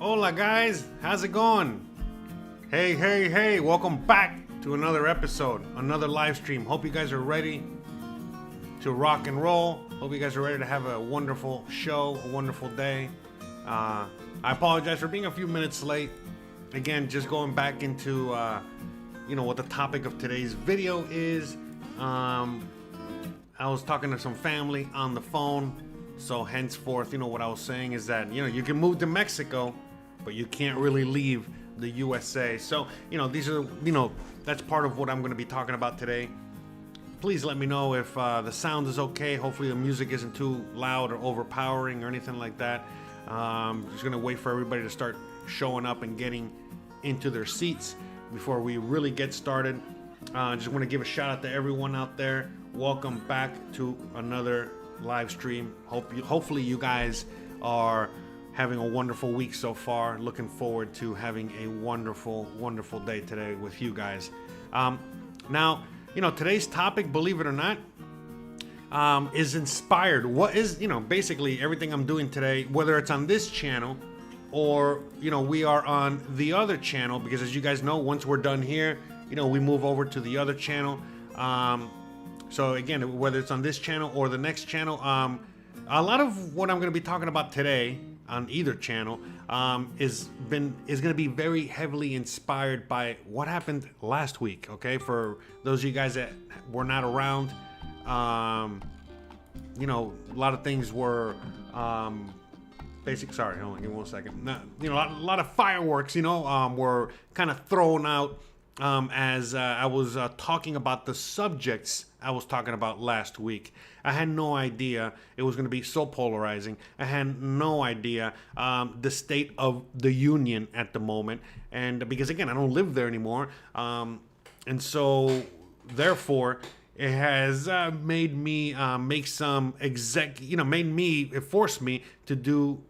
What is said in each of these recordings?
Hola guys, how's it going? Hey, welcome back to another episode, another live stream. Hope you guys are ready to rock and roll. Hope you guys are ready to have a wonderful show, a wonderful day. I apologize for being a few minutes late. Again, just going back into, what the topic of today's video is. I was talking to some family on the phone. So henceforth, what I was saying is that, you can move to Mexico, but you can't really leave the USA. So, these are, that's part of what I'm going to be talking about today. Please let me know if the sound is okay. Hopefully the music isn't too loud or overpowering or anything like that. Just going to wait for everybody to start showing up and getting into their seats before we really get started. Just want to give a shout out to everyone out there. Welcome back to another live stream. Hopefully you guys are having a wonderful week so far. Looking forward to having a wonderful day today with you guys. Now, today's topic, believe it or not, is inspired. What is, basically everything I'm doing today, whether it's on this channel or, we are on the other channel, because as you guys know, once we're done here, we move over to the other channel. So again, whether it's on this channel or the next channel, a lot of what I'm going to be talking about today on either channel is going to be very heavily inspired by what happened last week. Okay, for those of you guys that were not around, a lot of things were Sorry, hold on, give me 1 second. A lot of fireworks, were kind of thrown out. As I was talking about the subjects I was talking about last week. I had no idea it was going to be so polarizing. I had no idea the state of the union at the moment. And because, again, I don't live there anymore. And so, therefore, it has made me make some it forced me to do,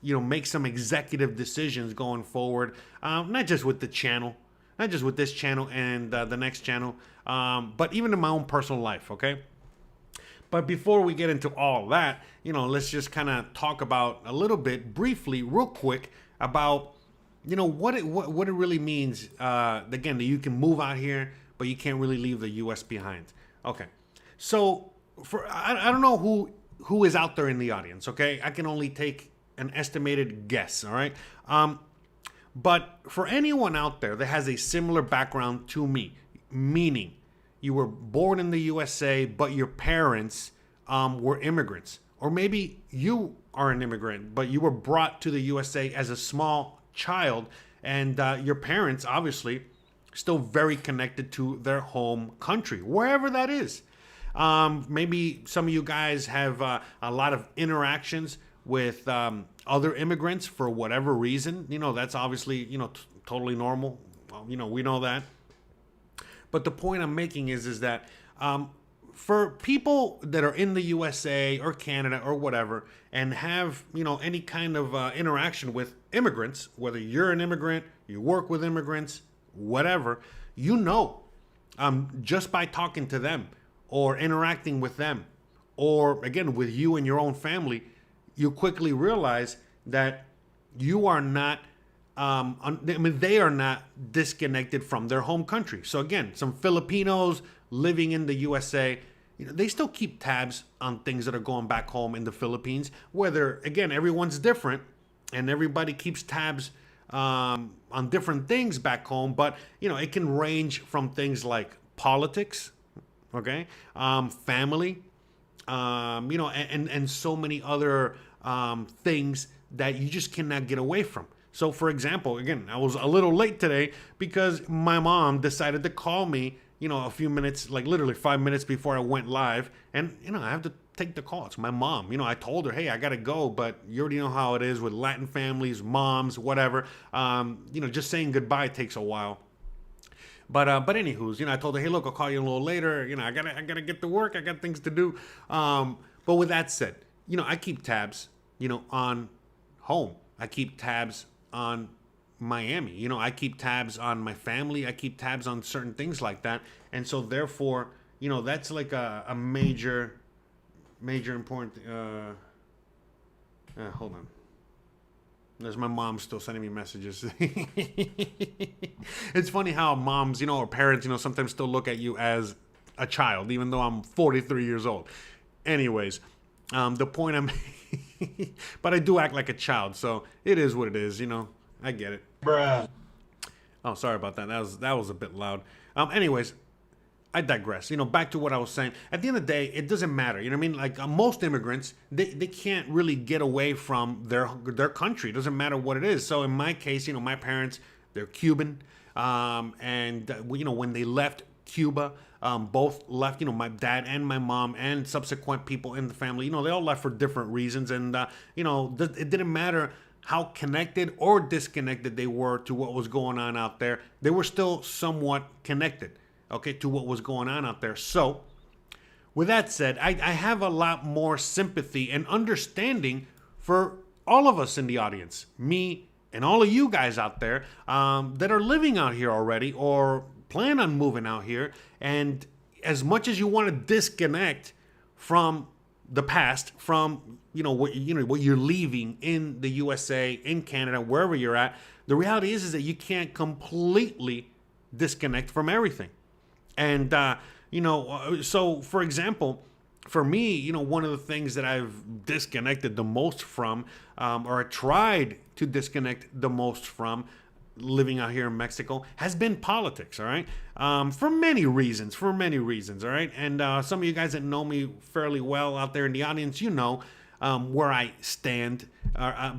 make some executive decisions going forward. Not just with the channel. Not just with this channel and the next channel, but even in my own personal life, okay? But before we get into all that, let's just kind of talk about a little bit, briefly, real quick, about, what it really means, again, that you can move out here, but you can't really leave the U.S. behind. Okay, so I don't know who is out there in the audience, okay? I can only take an estimated guess, all right? But for anyone out there that has a similar background to me, meaning you were born in the USA, but your parents were immigrants, or maybe you are an immigrant, but you were brought to the USA as a small child, and your parents, obviously, still very connected to their home country, wherever that is. Maybe some of you guys have a lot of interactions with other immigrants for whatever reason. That's obviously, totally normal. We know that. But the point I'm making is that for people that are in the USA or Canada or whatever and have, any kind of interaction with immigrants, whether you're an immigrant, you work with immigrants, whatever, just by talking to them or interacting with them, or again, with you and your own family, you quickly realize that you are not, they are not disconnected from their home country. So again, some Filipinos living in the USA, they still keep tabs on things that are going back home in the Philippines, whether, again, everyone's different and everybody keeps tabs on different things back home, but, it can range from things like politics, okay, family, and so many other things that you just cannot get away from. So, for example, again, I was a little late today because my mom decided to call me, a few minutes, like literally 5 minutes before I went live. And, I have to take the call. It's my mom. I told her, hey, I got to go. But you already know how it is with Latin families, moms, whatever. Just saying goodbye takes a while. But anywho's, I told her, hey, look, I'll call you a little later. I gotta get to work. I got things to do. But with that said, I keep tabs, on home. I keep tabs on Miami. I keep tabs on my family. I keep tabs on certain things like that. And so therefore, that's like a major important, hold on. There's my mom still sending me messages. It's funny how moms, or parents, sometimes still look at you as a child, even though I'm 43 years old. Anyways, the point I'm, but I do act like a child, so it is what it is. I get it. Bruh. Oh, sorry about that. That was a bit loud. Anyways, I digress. Back to what I was saying. At the end of the day, it doesn't matter. You know what I mean? Like most immigrants, they can't really get away from their country. It doesn't matter what it is. So in my case, my parents, they're Cuban, and when they left Cuba, both left. My dad and my mom and subsequent people in the family. They all left for different reasons, and it didn't matter how connected or disconnected they were to what was going on out there. They were still somewhat connected, okay, to what was going on out there. So, with that said, I have a lot more sympathy and understanding for all of us in the audience, me and all of you guys out there that are living out here already or plan on moving out here. And as much as you want to disconnect from the past, from what you're leaving in the USA, in Canada, wherever you're at, the reality is that you can't completely disconnect from everything. And, so for example, for me, one of the things that I've disconnected the most from, or I tried to disconnect the most from living out here in Mexico has been politics, all right? For many reasons, all right? And some of you guys that know me fairly well out there in the audience, where I stand,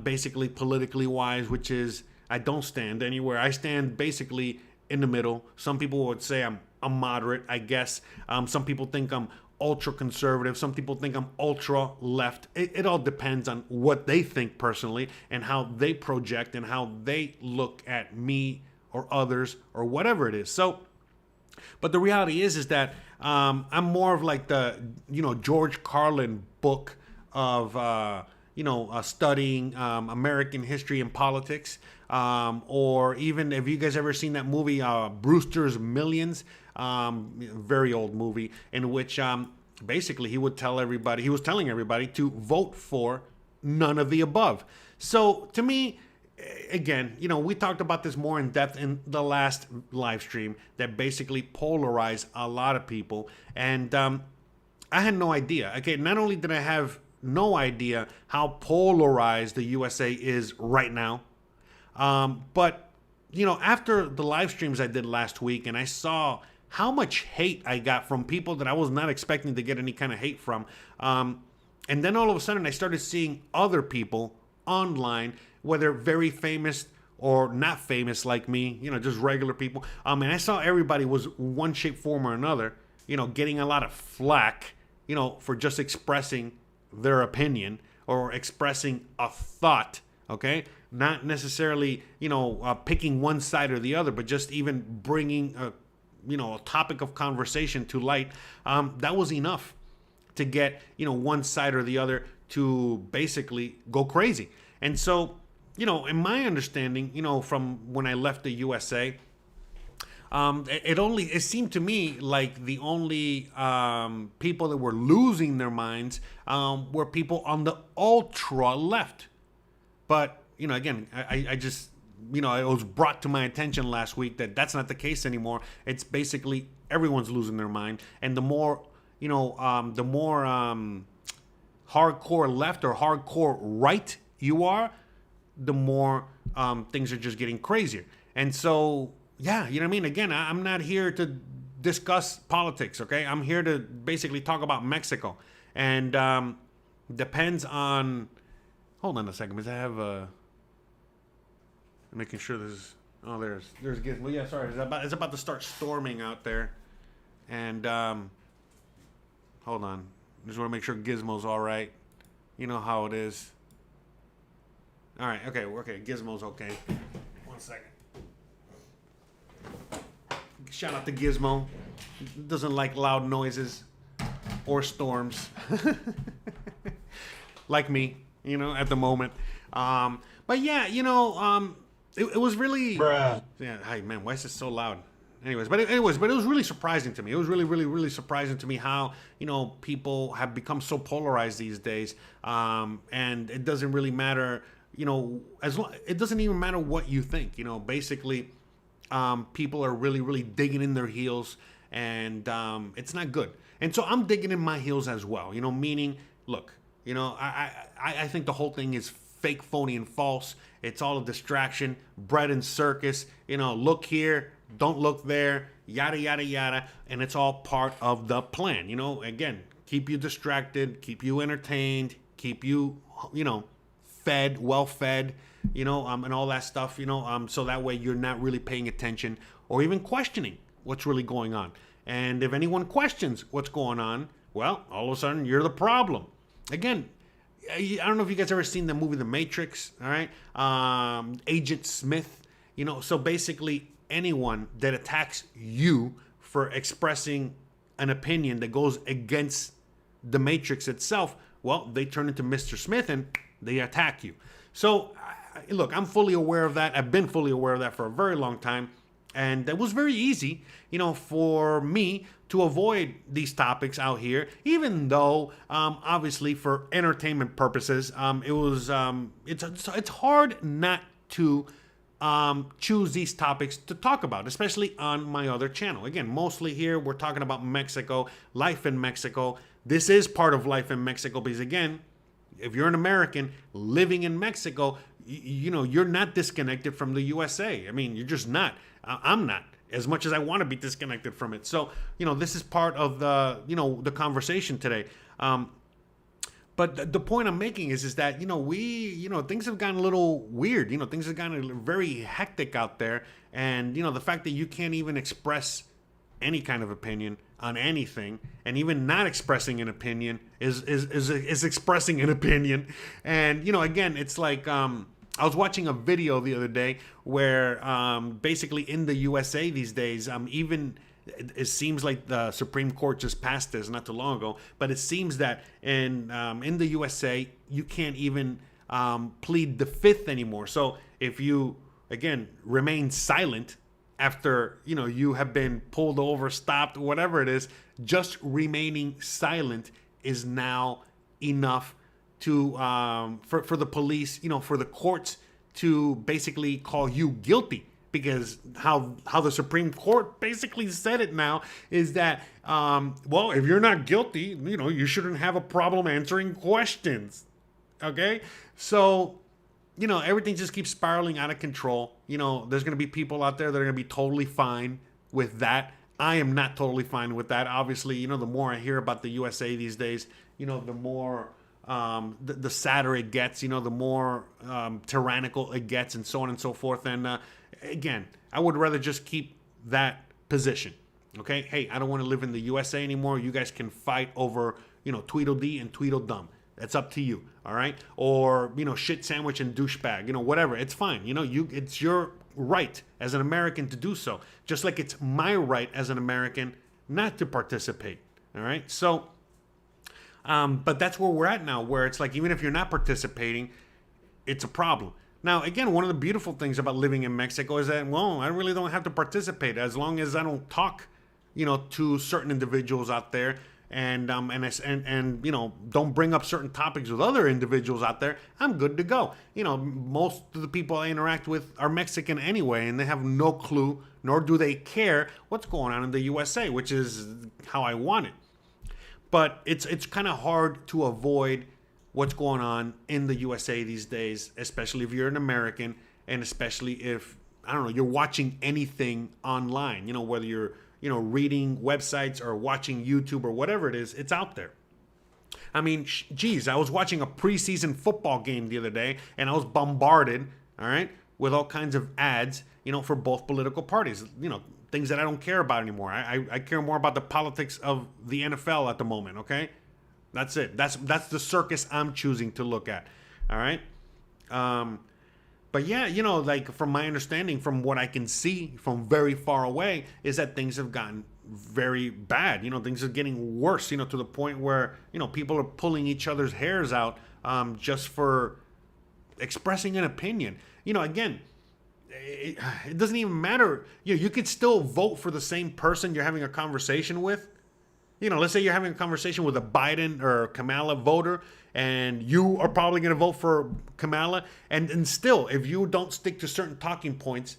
basically politically wise, which is I don't stand anywhere. I stand basically in the middle. Some people would say I'm a moderate, I guess. Some people think I'm ultra conservative. Some people think I'm ultra left. It all depends on what they think personally and how they project and how they look at me or others or whatever it is. So, but the reality is that I'm more of like the, George Carlin book of, studying American history and politics. Or even, have you guys ever seen that movie, Brewster's Millions? Very old movie in which basically he was telling everybody to vote for none of the above. So to me, again, we talked about this more in depth in the last live stream that basically polarized a lot of people. And I had no idea. Okay, not only did I have no idea how polarized the USA is right now, but, after the live streams I did last week and I saw how much hate I got from people that I was not expecting to get any kind of hate from. And then all of a sudden I started seeing other people online, whether very famous or not famous like me, just regular people. And I saw everybody was one shape, form or another, getting a lot of flack, for just expressing their opinion or expressing a thought, okay? Not necessarily, picking one side or the other, but just even bringing a topic of conversation to light. That was enough to get, one side or the other to basically go crazy. And so, in my understanding, from when I left the USA, it seemed to me like the only people that were losing their minds were people on the ultra left. But, again, I just, it was brought to my attention last week that that's not the case anymore. It's basically everyone's losing their mind. And the more, hardcore left or hardcore right you are, the more things are just getting crazier. And so, yeah, you know what I mean? Again, I'm not here to discuss politics, okay? I'm here to basically talk about Mexico. And depends on... Hold on a second, because I have making sure there's... Oh, there's Gizmo. Yeah, sorry. It's about to start storming out there. And hold on. Just want to make sure Gizmo's all right. You know how it is. All right. Okay. Gizmo's okay. 1 second. Shout out to Gizmo. Doesn't like loud noises or storms. Like me, at the moment. But yeah, it was really... Bruh. Yeah, hey, man, why is this so loud? But it was really surprising to me. It was really, really, really surprising to me how, people have become so polarized these days. And it doesn't really matter, it doesn't even matter what you think. Basically, people are really, really digging in their heels, and it's not good. And so I'm digging in my heels as well. Meaning, look, I think the whole thing is fake, phony, and false. It's all a distraction, bread and circus. Look here, don't look there, yada, yada, yada. And it's all part of the plan. Again, keep you distracted, keep you entertained, keep you, fed, well fed, and all that stuff, so that way you're not really paying attention or even questioning what's really going on. And if anyone questions what's going on, well, all of a sudden you're the problem. Again, I don't know if you guys ever seen the movie The Matrix, all right? Agent Smith, so basically anyone that attacks you for expressing an opinion that goes against the Matrix itself, well, they turn into Mr. Smith and they attack you. So, look, I'm fully aware of that. I've been fully aware of that for a very long time. And it was very easy, for me to avoid these topics out here, even though, obviously, for entertainment purposes, it's hard not to choose these topics to talk about, especially on my other channel. Again, mostly here we're talking about Mexico, life in Mexico. This is part of life in Mexico because, again, if you're an American living in Mexico, you're not disconnected from the USA. I mean, you're just not. I'm not, as much as I want to be disconnected from it. So, this is part of the conversation today. But the point I'm making is that, things have gotten a little weird. Things have gotten very hectic out there. And, the fact that you can't even express any kind of opinion on anything, and even not expressing an opinion is expressing an opinion. And, again, it's like, I was watching a video the other day where basically in the USA these days, even it seems like the Supreme Court just passed this not too long ago, but it seems that in the USA you can't even plead the fifth anymore. So if you, again, remain silent after you have been pulled over, stopped, whatever it is, just remaining silent is now enough to for the police, for the courts to basically call you guilty. Because how the Supreme Court basically said it now is that, well, if you're not guilty, you shouldn't have a problem answering questions. Okay? So, everything just keeps spiraling out of control. There's going to be people out there that are going to be totally fine with that. I am not totally fine with that. Obviously, the more I hear about the USA these days, the more the sadder it gets, the more tyrannical it gets, and so on and so forth. And again, I would rather just keep that position. Okay? Hey, I don't want to live in the USA anymore. You guys can fight over, Tweedledee and Tweedledum. That's up to you. All right? Or, shit sandwich and douchebag, whatever. It's fine. It's your right as an American to do so. Just like it's my right as an American not to participate. All right? So, but that's where we're at now, where it's like, even if you're not participating, it's a problem. Now, again, one of the beautiful things about living in Mexico is that, well, I really don't have to participate as long as I don't talk, to certain individuals out there, and don't bring up certain topics with other individuals out there. I'm good to go. Most of the people I interact with are Mexican anyway, and they have no clue, nor do they care what's going on in the USA, which is how I want it. But it's kind of hard to avoid what's going on in the USA these days, especially if you're an American, and especially if, I don't know, you're watching anything online, whether you're, reading websites or watching YouTube or whatever it is, it's out there. I mean, geez, I was watching a preseason football game the other day, and I was bombarded, all right, with all kinds of ads, for both political parties, things that I don't care about anymore. I care more about the politics of the NFL at the moment, okay? That's it. That's the circus I'm choosing to look at. All right. But yeah, like from my understanding, from what I can see from very far away, is that things have gotten very bad. Things are getting worse, to the point where, people are pulling each other's hairs out just for expressing an opinion. Again, it doesn't even matter. You could still vote for the same person you're having a conversation with. Let's say you're having a conversation with a Biden or Kamala voter, and you are probably going to vote for Kamala. And still, if you don't stick to certain talking points,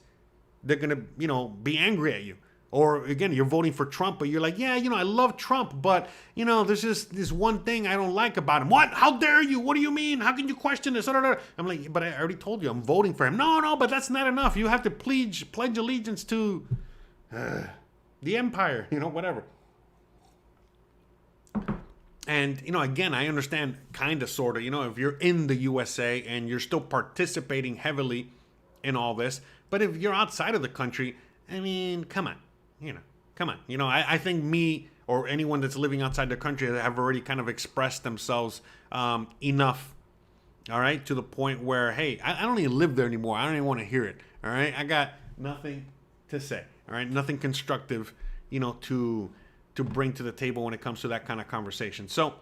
they're going to, be angry at you. Or again, you're voting for Trump, but you're like, yeah, I love Trump, but there's just this one thing I don't like about him. What? How dare you? What do you mean? How can you question this? I'm like, but I already told you I'm voting for him. No, but that's not enough. You have to pledge allegiance to the empire, whatever. And, again, I understand kind of, sort of, if you're in the USA and you're still participating heavily in all this. But if you're outside of the country, I mean, come on. Come on. I think me or anyone that's living outside the country have already kind of expressed themselves enough, all right, to the point where, hey, I don't even live there anymore. I don't even want to hear it, all right? I got nothing to say, all right? Nothing constructive, to bring to the table when it comes to that kind of conversation. So,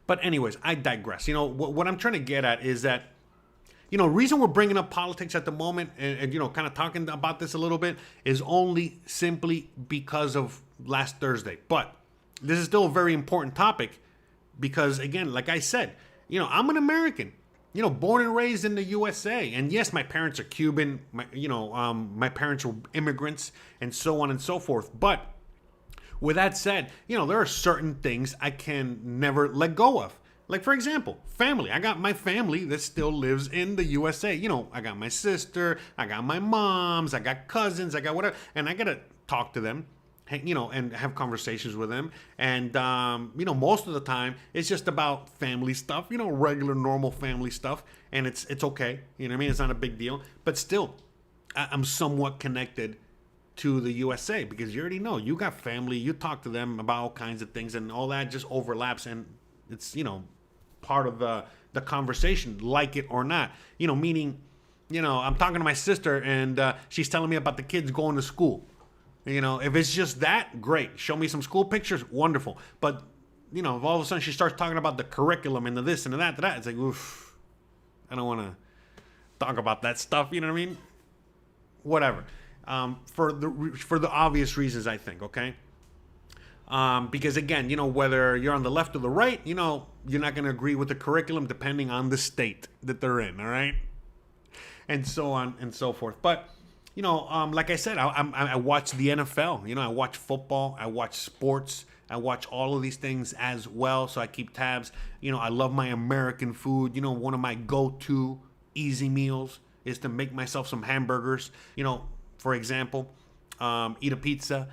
but anyways, I digress. What I'm trying to get at is that, reason we're bringing up politics at the moment and kind of talking about this a little bit is only simply because of last Thursday. But this is still a very important topic because, again, like I said, I'm an American, born and raised in the USA. And yes, my parents are Cuban, my parents were immigrants and so on and so forth. But with that said, there are certain things I can never let go of. Like, for example, family. I got my family that still lives in the USA. I got my sister, I got my moms, I got cousins, I got whatever. And I got to talk to them, and have conversations with them. And, most of the time, it's just about family stuff, regular, normal family stuff. And it's okay. You know what I mean? It's not a big deal. But still, I'm somewhat connected to the USA because you already know. You got family. You talk to them about all kinds of things. And all that just overlaps. And it's, part of the conversation, like it or not, meaning, I'm talking to my sister and she's telling me about the kids going to school. If it's just that, great. Show me some school pictures, wonderful. But, if all of a sudden she starts talking about the curriculum and the this and the that, it's like, oof, I don't want to talk about that stuff. You know what I mean? Whatever. For the obvious reasons, I think, okay? Because again, whether you're on the left or the right, you're not going to agree with the curriculum depending on the state that they're in, all right? And so on and so forth. But, like I said, I watch the NFL. I watch football. I watch sports. I watch all of these things as well, so I keep tabs. I love my American food. One of my go-to easy meals is to make myself some hamburgers, for example. Eat a pizza,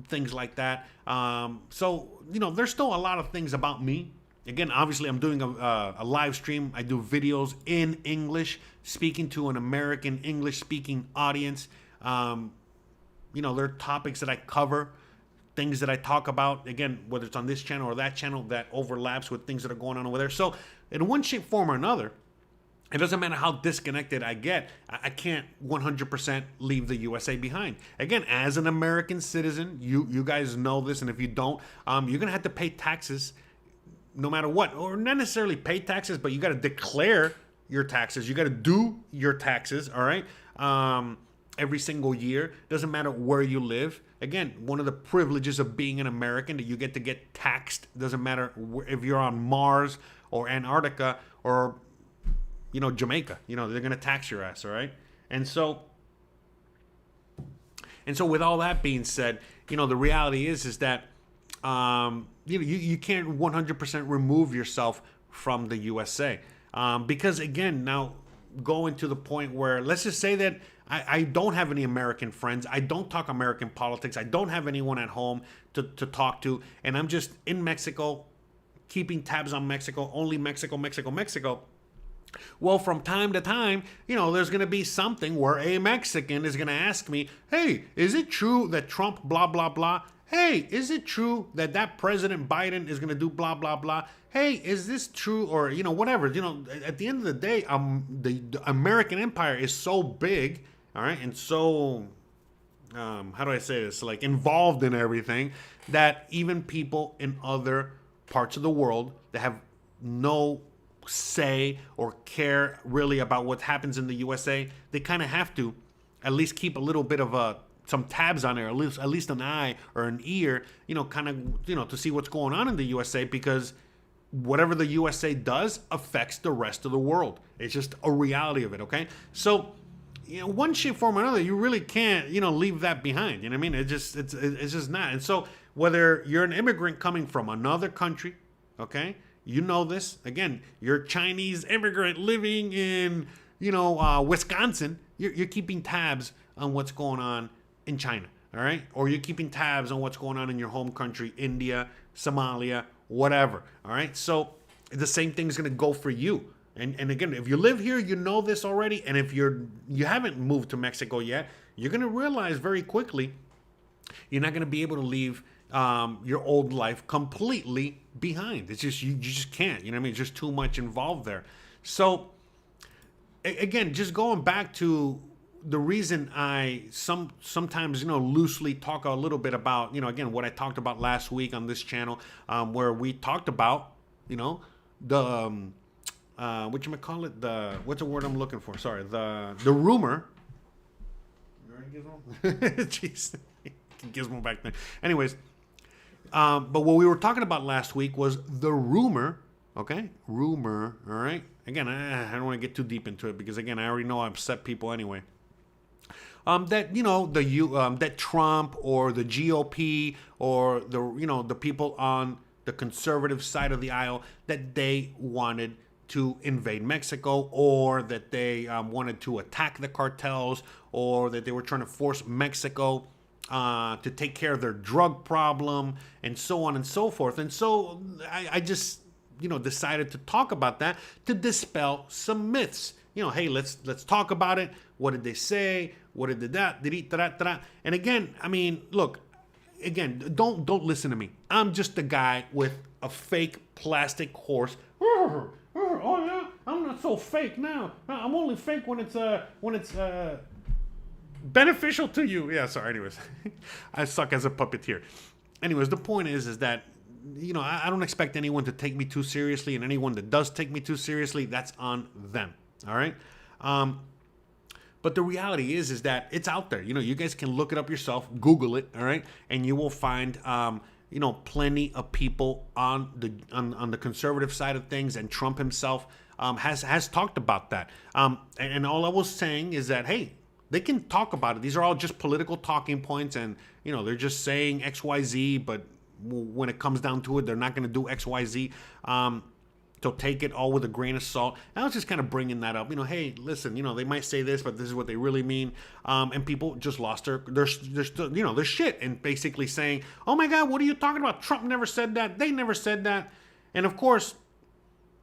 things like that. So, there's still a lot of things about me. Again, obviously, I'm doing a live stream. I do videos in English, speaking to an American English-speaking audience. There are topics that I cover, things that I talk about, again, whether it's on this channel or that channel, that overlaps with things that are going on over there. So, in one shape, form, or another, it doesn't matter how disconnected I get, I can't 100% leave the USA behind. Again, as an American citizen, you guys know this, and if you don't, you're going to have to pay taxes no matter what. Or not necessarily pay taxes, but you got to declare your taxes. You got to do your taxes, all right? Every single year. Doesn't matter where you live. Again, one of the privileges of being an American, that you get to get taxed. Doesn't matter if you're on Mars or Antarctica or Jamaica, they're going to tax your ass, all right? And so with all that being said, the reality is that, you can't 100% remove yourself from the USA. Because again, now going to the point where, let's just say that I don't have any American friends. I don't talk American politics. I don't have anyone at home to talk to. And I'm just in Mexico, keeping tabs on Mexico, only Mexico, Mexico, Mexico. Well, from time to time, there's going to be something where a Mexican is going to ask me, hey, is it true that Trump blah, blah, blah? Hey, is it true that President Biden is going to do blah, blah, blah? Hey, is this true? Or, whatever. At the end of the day, the American empire is so big, all right, and so, how do I say this? Like, involved in everything, that even people in other parts of the world that have no say or care really about what happens in the USA, they kind of have to at least keep a little bit of a some tabs on there, at least an eye or an ear, kind of, to see what's going on in the USA, because whatever the USA does affects the rest of the world. It's just a reality of it, okay? So, one shape, form, or another, you really can't, leave that behind. You know what I mean? It's just not. And so, whether you're an immigrant coming from another country, okay, you know this. Again, you're a Chinese immigrant living in, Wisconsin. You're keeping tabs on what's going on in China, all right? Or you're keeping tabs on what's going on in your home country, India, Somalia, whatever, all right? So the same thing is going to go for you. And again, if you live here, you know this already. And if you haven't moved to Mexico yet, you're going to realize very quickly you're not going to be able to leave your old life completely behind. It's just, you just can't, you know what I mean? It's just too much involved there. So again, just going back to the reason I sometimes, loosely talk a little bit about, again, what I talked about last week on this channel, where we talked about, the, whatchamacallit, what's the word I'm looking for? Sorry, the rumor. Jeez, Gizmo back there. Anyways, but what we were talking about last week was the rumor, okay? Rumor, all right? Again, I don't want to get too deep into it because, again, I already know I upset people anyway. That that Trump or the GOP or the people on the conservative side of the aisle, that they wanted to invade Mexico, or that they wanted to attack the cartels, or that they were trying to force Mexico to take care of their drug problem, and so on and so forth. And so I just decided to talk about that, to dispel some myths. Hey, let's talk about it. What did they say? What did that? And again, I mean, look, again, don't listen to me. I'm just a guy with a fake plastic horse. Oh yeah, I'm not so fake now. I'm only fake when it's beneficial to you. Yeah, sorry. Anyways, I suck as a puppeteer. Anyways, the point is that I don't expect anyone to take me too seriously, and anyone that does take me too seriously, that's on them. All right. But the reality is that it's out there. You guys can look it up yourself, Google it, all right, and you will find, plenty of people on the conservative side of things, and Trump himself has talked about that. And all I was saying is that, hey, they can talk about it. These are all just political talking points, and they're just saying X, Y, Z, but when it comes down to it, they're not going to do X, Y, Z. So take it all with a grain of salt. And I was just kind of bringing that up. Hey, listen, they might say this, but this is what they really mean. And people just lost their shit, and basically saying, oh my God, what are you talking about? Trump never said that. They never said that. And of course,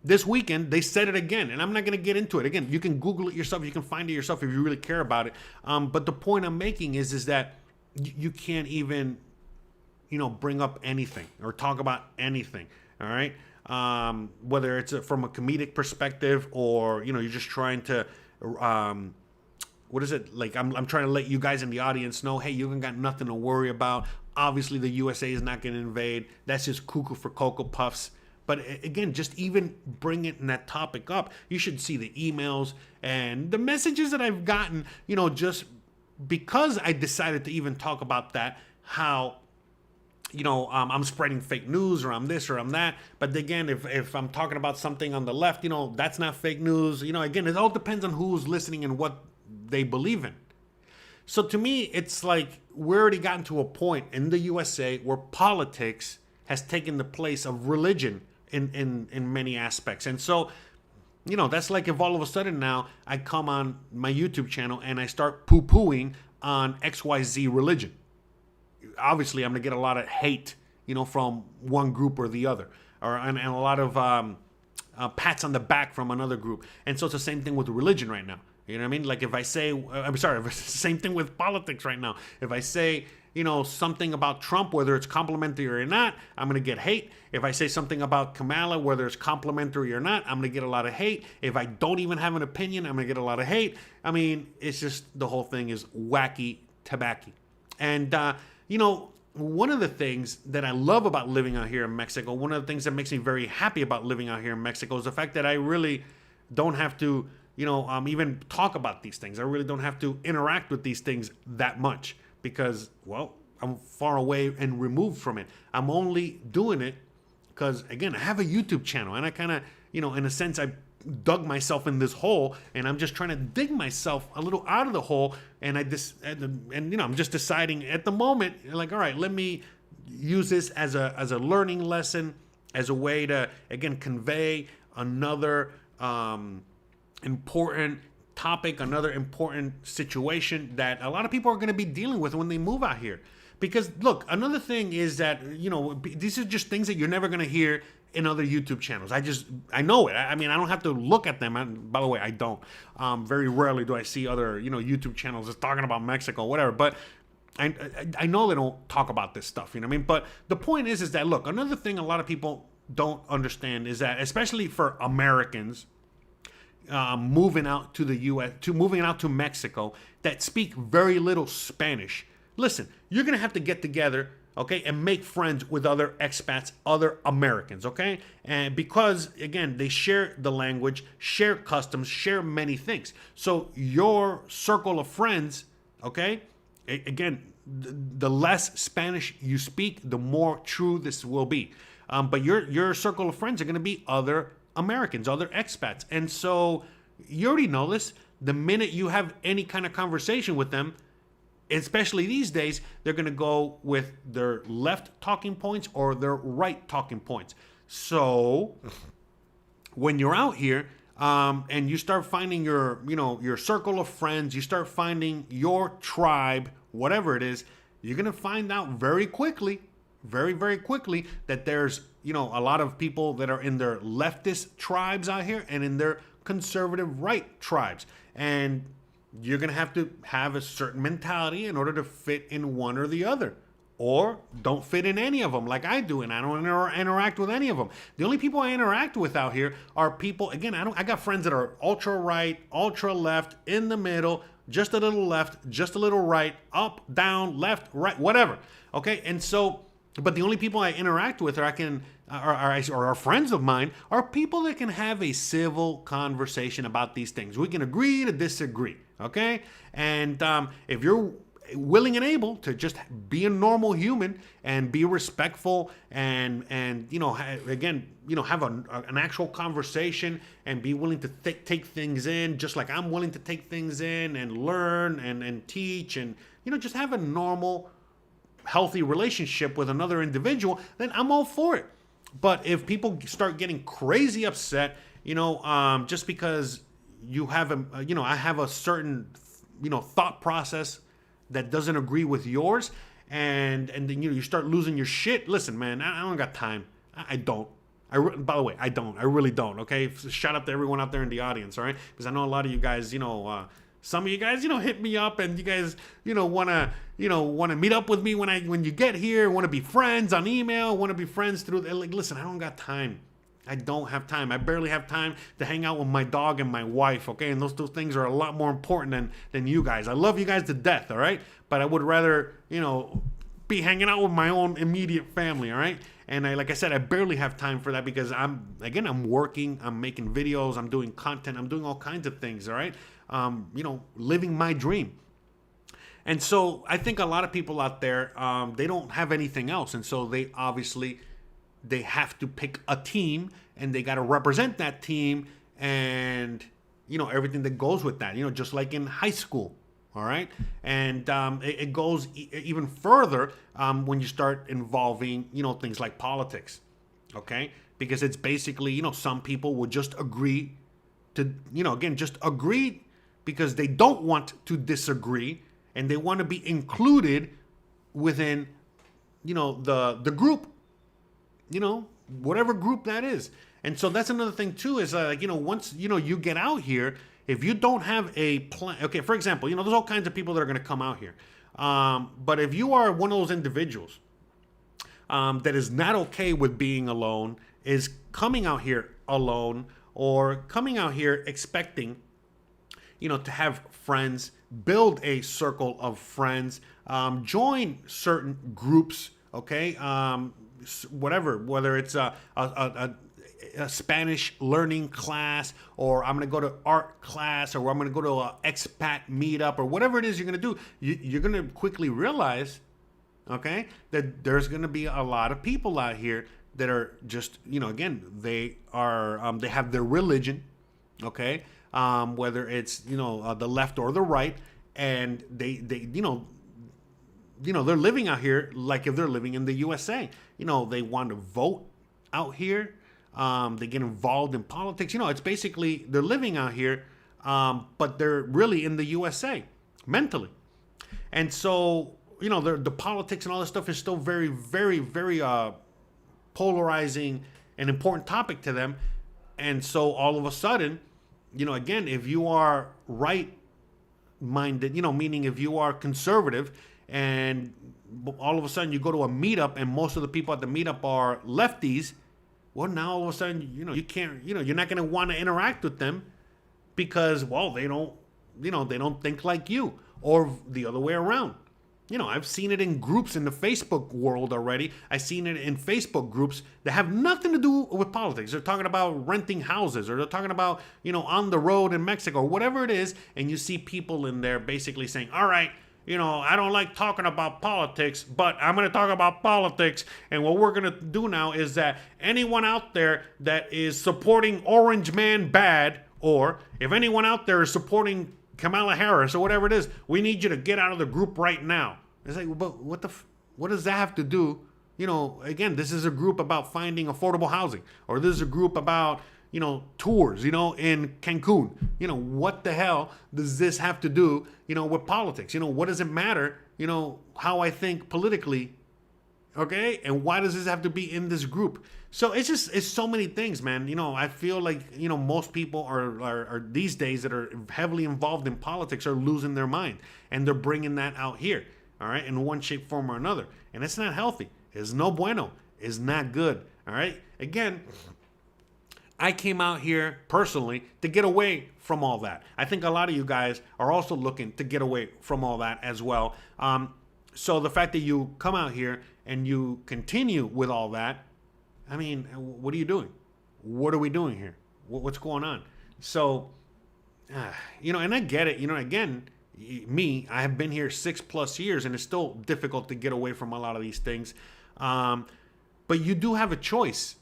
this weekend, they said it again. And I'm not going to get into it. Again, you can Google it yourself. You can find it yourself if you really care about it. But the point I'm making is that you can't even, bring up anything or talk about anything. All right. Whether it's from a comedic perspective, or you're just trying to what is it, like I'm trying to let you guys in the audience know, hey, you haven't got nothing to worry about. Obviously the USA is not going to invade. That's just cuckoo for Cocoa Puffs. But again, just even bringing that topic up, you should see the emails and the messages that I've gotten, just because I decided to even talk about that, how I'm spreading fake news, or I'm this, or I'm that. But again, if I'm talking about something on the left, that's not fake news. Again, it all depends on who's listening and what they believe in. So to me, it's like we're already gotten to a point in the USA where politics has taken the place of religion in many aspects. And so, that's like if all of a sudden now I come on my YouTube channel and I start poo-pooing on XYZ religion. Obviously, I'm going to get a lot of hate, from one group or the other, and a lot of pats on the back from another group. And so it's the same thing with religion right now. You know what I mean? Like if I say, same thing with politics right now. If I say, something about Trump, whether it's complimentary or not, I'm going to get hate. If I say something about Kamala, whether it's complimentary or not, I'm going to get a lot of hate. If I don't even have an opinion, I'm going to get a lot of hate. I mean, it's just, the whole thing is wacky tobacco. And, one of the things that I love about living out here in Mexico, one of the things that makes me very happy about living out here in Mexico, is the fact that I really don't have to, even talk about these things. I really don't have to interact with these things that much. because, well, I'm far away and removed from it. I'm only doing it because, again, I have a YouTube channel, and I kind of, in a sense, I dug myself in this hole, and I'm just trying to dig myself a little out of the hole. And I'm just deciding at the moment, like, all right, let me use this as a learning lesson, as a way to, again, convey another important topic, another important situation that a lot of people are going to be dealing with when they move out here. Because look, another thing is that, these are just things that you're never going to hear in other YouTube channels. I know it. I mean, I don't have to look at them. By the way, I don't. Very rarely do I see other, YouTube channels just talking about Mexico, whatever. But I know they don't talk about this stuff, you know what I mean? But the point is that, look, another thing a lot of people don't understand is that, especially for Americans, moving out to the U.S., moving out to Mexico, that speak very little Spanish. Listen, you're going to have to get together, okay, and make friends with other expats, other Americans, okay? And because, again, they share the language, share customs, share many things. So your circle of friends, okay, again, the less Spanish you speak, the more true this will be. But your circle of friends are going to be other Americans, other expats. And so you already know this. The minute you have any kind of conversation with them, especially these days, they're going to go with their left talking points or their right talking points. So when you're out here and you start finding your circle of friends, you start finding your tribe, whatever it is, you're going to find out very quickly, very, very quickly, that there's, a lot of people that are in their leftist tribes out here and in their conservative right tribes. And you're going to have a certain mentality in order to fit in one or the other. Or don't fit in any of them like I do, and I don't interact with any of them. The only people I interact with out here are people, again, I got friends that are ultra right, ultra left, in the middle, just a little left, just a little right, up, down, left, right, whatever. Okay? And so, but the only people I interact with or are friends of mine are people that can have a civil conversation about these things. We can agree to disagree. Okay? And if you're willing and able to just be a normal human and be respectful and have an actual conversation and be willing to take things in, just like I'm willing to take things in and learn and teach and, just have a normal, healthy relationship with another individual, then I'm all for it. But if people start getting crazy upset, just because you have I have a certain, thought process that doesn't agree with yours, and then you start losing your shit. Listen, man, I don't got time. I don't. By the way, I don't. I really don't. Okay, shout out to everyone out there in the audience. All right, because I know a lot of you guys, some of you guys, hit me up, and you guys, want to meet up with me when you get here, want to be friends on email, want to be friends through. Like, listen, I don't got time. I don't have time. I barely have time to hang out with my dog and my wife, okay? And those two things are a lot more important than you guys. I love you guys to death, all right? But I would rather, be hanging out with my own immediate family, all right? And like I said, I barely have time for that because I'm working, I'm making videos, I'm doing content, I'm doing all kinds of things, all right? Living my dream. And so I think a lot of people out there, they don't have anything else. And so they have to pick a team and they got to represent that team and, everything that goes with that, just like in high school. All right. And it goes even further when you start involving, things like politics. OK, because it's basically, some people will just agree to, just agree because they don't want to disagree and they want to be included within, the group. Whatever group that is. And so that's another thing too, is once, you get out here, if you don't have a plan, okay, for example, there's all kinds of people that are going to come out here. But if you are one of those individuals that is not okay with being alone, is coming out here alone, or coming out here expecting, to have friends, build a circle of friends, join certain groups, okay, whatever, whether it's a Spanish learning class, or I'm going to go to art class, or I'm going to go to an expat meetup, or whatever it is you're going to do, you're going to quickly realize, okay, that there's going to be a lot of people out here that are just, again, they have their religion, okay, whether it's, the left or the right, and they they're living out here like if they're living in the USA. They want to vote out here. They get involved in politics. It's basically they're living out here, but they're really in the USA mentally. And so, the politics and all this stuff is still very, very, very polarizing, an important topic to them. And so all of a sudden, again, if you are right-minded, meaning if you are conservative, and all of a sudden you go to a meetup and most of the people at the meetup are lefties, well, now all of a sudden, you can't, you're not going to want to interact with them because, well, they don't think like you, or the other way around. I've seen it in groups in the Facebook world already. I've seen it in Facebook groups that have nothing to do with politics. They're talking about renting houses, or they're talking about, on the road in Mexico, or whatever it is. And you see people in there basically saying, all right, I don't like talking about politics, but I'm going to talk about politics. And what we're going to do now is that anyone out there that is supporting Orange Man bad, or if anyone out there is supporting Kamala Harris or whatever it is, we need you to get out of the group right now. It's like, but what does that have to do? Again, this is a group about finding affordable housing, or this is a group about, tours, in Cancun. What the hell does this have to do, with politics? What does it matter, how I think politically, okay? And why does this have to be in this group? So it's so many things, man. I feel like, most people are these days that are heavily involved in politics are losing their mind, and they're bringing that out here, all right, in one shape, form, or another. And it's not healthy. It's no bueno. It's not good, all right? Again, I came out here personally to get away from all that. I think a lot of you guys are also looking to get away from all that as well. So the fact that you come out here and you continue with all that, I mean, what are you doing? What are we doing here? What's going on? So, and I get it. Again, I have been here 6+ years, and it's still difficult to get away from a lot of these things. But you do have a choice,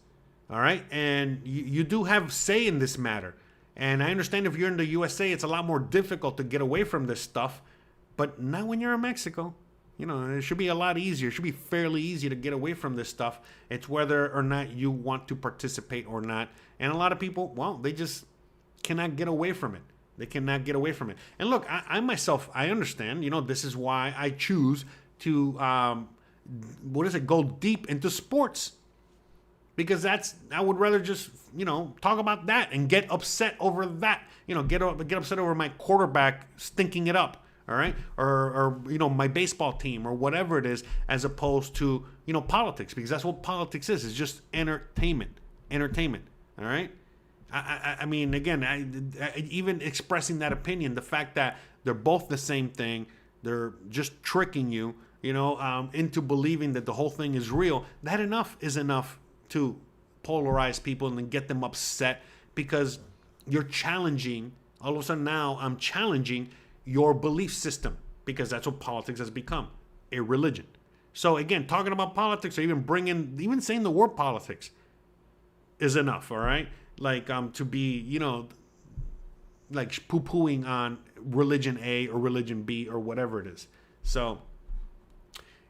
all right? And you do have say in this matter. And I understand if you're in the USA, it's a lot more difficult to get away from this stuff. But not when you're in Mexico. It should be a lot easier. It should be fairly easy to get away from this stuff. It's whether or not you want to participate or not. And a lot of people, well, they just cannot get away from it. They cannot get away from it. And look, I myself, I understand, this is why I choose to, go deep into sports. Because I would rather just, talk about that and get upset over that. Get upset over my quarterback stinking it up. All right, or my baseball team or whatever it is, as opposed to politics, because that's what politics is. It's just entertainment. All right. I mean, again, I even expressing that opinion, the fact that they're both the same thing, they're just tricking you, into believing that the whole thing is real. That is enough to polarize people and then get them upset, because you're challenging. All of a sudden now I'm challenging your belief system, because that's what politics has become, a religion. So again, talking about politics, or even saying the word politics is enough, all right? Like to be, like poo-pooing on religion A or religion B or whatever it is. So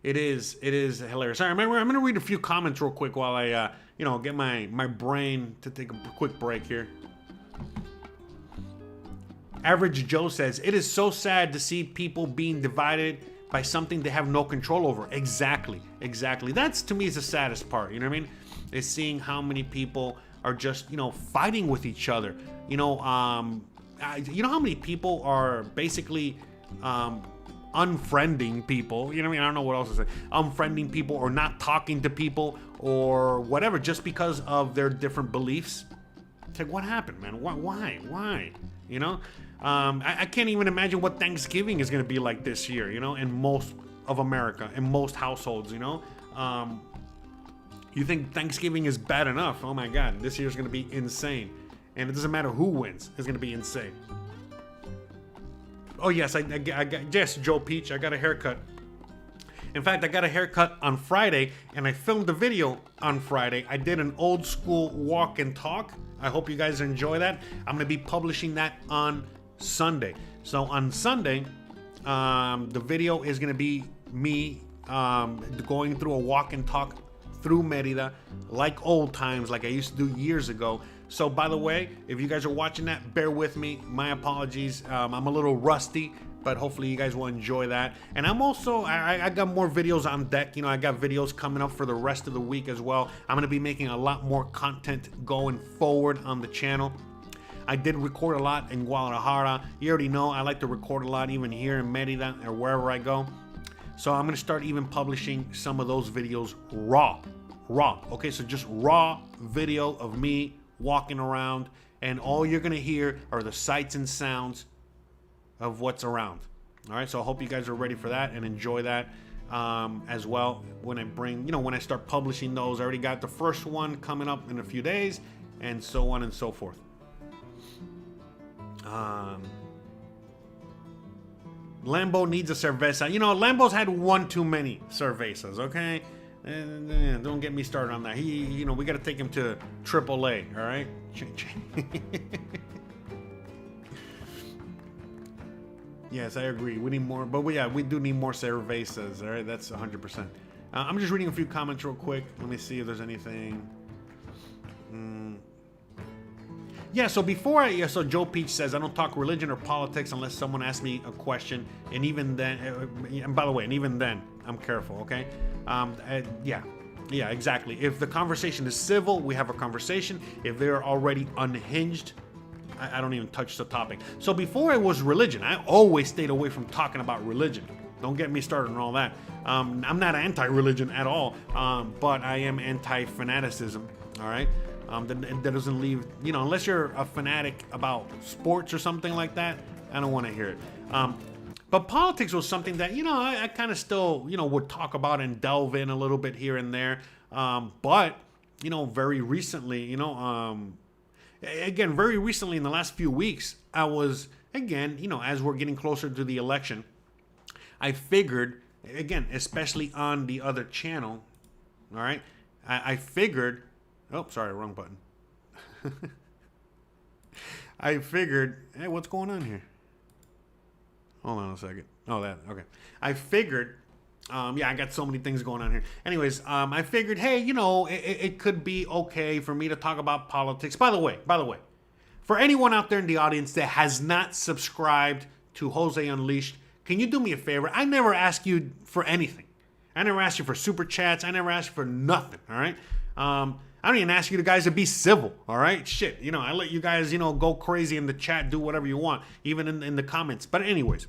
it is hilarious. All right, I'm going to read a few comments real quick while I, get my brain to take a quick break here. Average Joe says, it is so sad to see people being divided by something they have no control over. Exactly. That's, to me, is the saddest part. You know what I mean? Is seeing how many people are just, fighting with each other. You know how many people are basically unfriending people? You know what I mean? I don't know what else to say. Unfriending people, or not talking to people, or whatever, just because of their different beliefs. It's like, what happened, man? Why? I can't even imagine what Thanksgiving is going to be like this year, in most of America, in most households, You think Thanksgiving is bad enough? Oh my God, this year's gonna be insane. And it doesn't matter who wins, it's gonna be insane. Oh yes, I got, yes, Joe Peach, I got a haircut. In fact, I got a haircut on Friday, and I filmed the video on Friday. I did an old school walk and talk. I hope you guys enjoy that. I'm gonna be publishing that on Sunday. So on Sunday, the video is gonna be me going through a walk and talk through Merida, like old times, like I used to do years ago. So by the way, if you guys are watching that, bear with me. My apologies. I'm a little rusty, but hopefully you guys will enjoy that. And I'm also, I got more videos on deck. You know, I got videos coming up for the rest of the week as well. I'm going to be making a lot more content going forward on the channel. I did record a lot in Guadalajara. You already know I like to record a lot even here in Merida or wherever I go. So I'm going to start even publishing some of those videos raw. Okay, so just raw video of me walking around, and all you're going to hear are the sights and sounds of what's around. All right, so I hope you guys are ready for that and enjoy that as well. When I bring, you know, when I start publishing those, I already got the first one coming up in a few days, and so on and so forth. Lambo needs a cerveza. You know, Lambo's had one too many cervezas, okay? And don't get me started on that. You know, we got to take him to AAA, all right? Yes, I agree. We need more, but we do need more cervezas, all right? That's 100%. I'm just reading a few comments real quick. Let me see if there's anything. Yeah, so so Joe Peach says, I don't talk religion or politics unless someone asks me a question. And even then, and by the way, and even then, I'm careful, okay? Yeah, exactly. If the conversation is civil, we have a conversation. If they're already unhinged, I don't even touch the topic. So before it was religion, I always stayed away from talking about religion. Don't get me started on all that. I'm not anti-religion at all, but I am anti-fanaticism, all right? That doesn't leave, you know, unless you're a fanatic about sports or something like that, I don't want to hear it. But politics was something that, you know, I kind of still, you know, would talk about and delve in a little bit here and there. But, you know, very recently, you know, again, very recently in the last few weeks, I was, again, you know, as we're getting closer to the election, I figured, again, especially on the other channel, all right, I figured, oh, sorry, wrong button. I figured, hey, what's going on here? Hold on a second. Oh, that, okay. I figured, yeah, I got so many things going on here. Anyways, I figured, hey, you know, it could be okay for me to talk about politics. By the way, for anyone out there in the audience that has not subscribed to Jose Unleashed, can you do me a favor? I never ask you for anything. I never ask you for super chats. I never ask you for nothing, all right? I don't even ask you guys to be civil, all right? Shit, you know, I let you guys, you know, go crazy in the chat, do whatever you want, even in the comments. But anyways,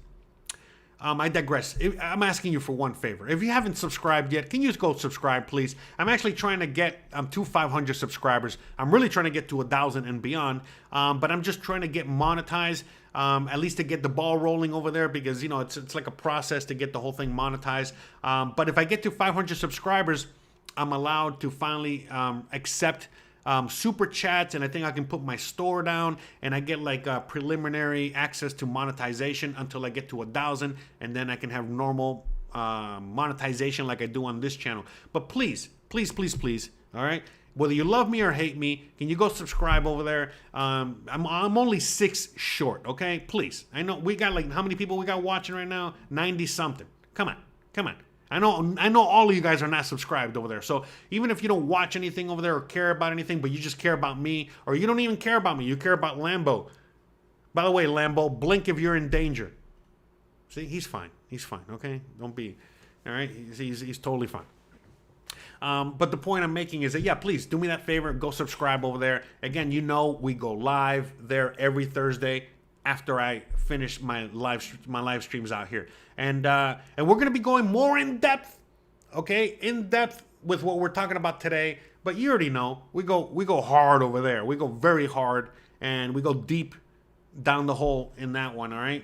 I digress. I'm asking you for one favor. If you haven't subscribed yet, can you just go subscribe, please? I'm actually trying to get to 500 subscribers. I'm really trying to get to 1,000 and beyond, but I'm just trying to get monetized, at least to get the ball rolling over there, because, you know, it's like a process to get the whole thing monetized. But if I get to 500 subscribers, I'm allowed to finally accept super chats, and I think I can put my store down, and I get like preliminary access to monetization until I get to 1,000, and then I can have normal monetization like I do on this channel. But please, all right? Whether you love me or hate me, can you go subscribe over there? I'm only 6 short, okay? Please. I know we got like, how many people we got watching right now? 90 something. Come on. I know all of you guys are not subscribed over there. So even if you don't watch anything over there or care about anything, but you just care about me, or you don't even care about me, you care about Lambo. By the way, Lambo, blink if you're in danger. See, he's fine, okay? Don't be, all right? He's totally fine. But the point I'm making is that, yeah, please do me that favor, go subscribe over there. Again, you know, we go live there every Thursday after I finish my live streams out here, and we're gonna be going more in depth, okay, with what we're talking about today. But you already know we go hard over there. We go very hard, and we go deep down the hole in that one. All right,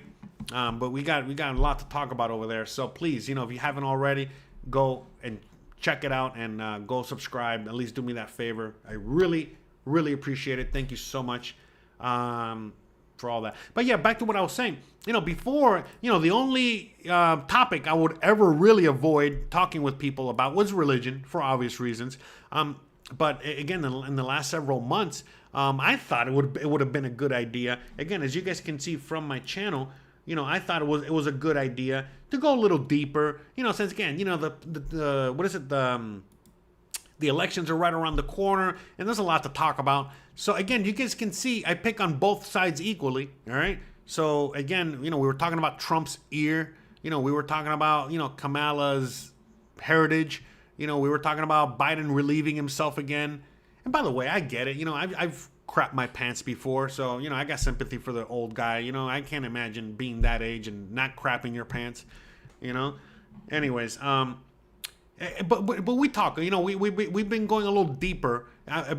but we got a lot to talk about over there. So please, you know, if you haven't already, go and check it out and go subscribe. At least do me that favor. I really, really appreciate it. Thank you so much for all that. But yeah, back to what I was saying. Before, the only topic I would ever really avoid talking with people about was religion, for obvious reasons. But again, in the last several months, I thought it would have been a good idea. Again, as you guys can see from my channel, I thought it was a good idea to go a little deeper. Since again, the what is it, the elections are right around the corner, and there's a lot to talk about. So again, you guys can see I pick on both sides equally. All right. So again, we were talking about Trump's ear. We were talking about Kamala's heritage. We were talking about Biden relieving himself again. And by the way, I get it. I've crapped my pants before, so I got sympathy for the old guy. I can't imagine being that age and not crapping your pants. Anyways, but we talk. We've been going a little deeper.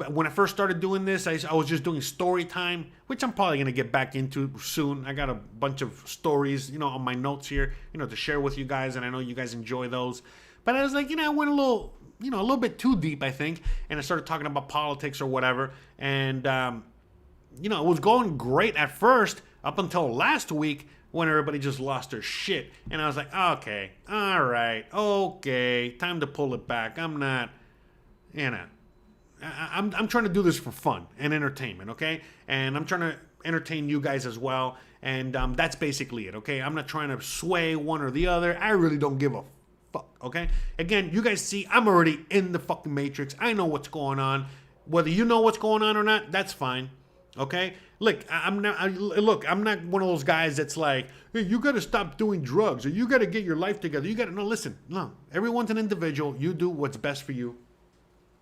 When I first started doing this, I was just doing story time, which I'm probably gonna get back into soon. I got a bunch of stories, on my notes here, to share with you guys, and I know you guys enjoy those. But I was like, I went a little bit too deep, I think, and I started talking about politics or whatever. And it was going great at first up until last week when everybody just lost their shit. And I was like, okay, all right, okay, time to pull it back. I'm not, I'm trying to do this for fun and entertainment, okay? And I'm trying to entertain you guys as well. And that's basically it, okay? I'm not trying to sway one or the other. I really don't give a fuck, okay? Again, you guys see, I'm already in the fucking matrix. I know what's going on. Whether you know what's going on or not, that's fine, okay? Look, I'm not one of those guys that's like, hey, you got to stop doing drugs, or you got to get your life together. You got to, no, listen, no. Everyone's an individual. You do what's best for you.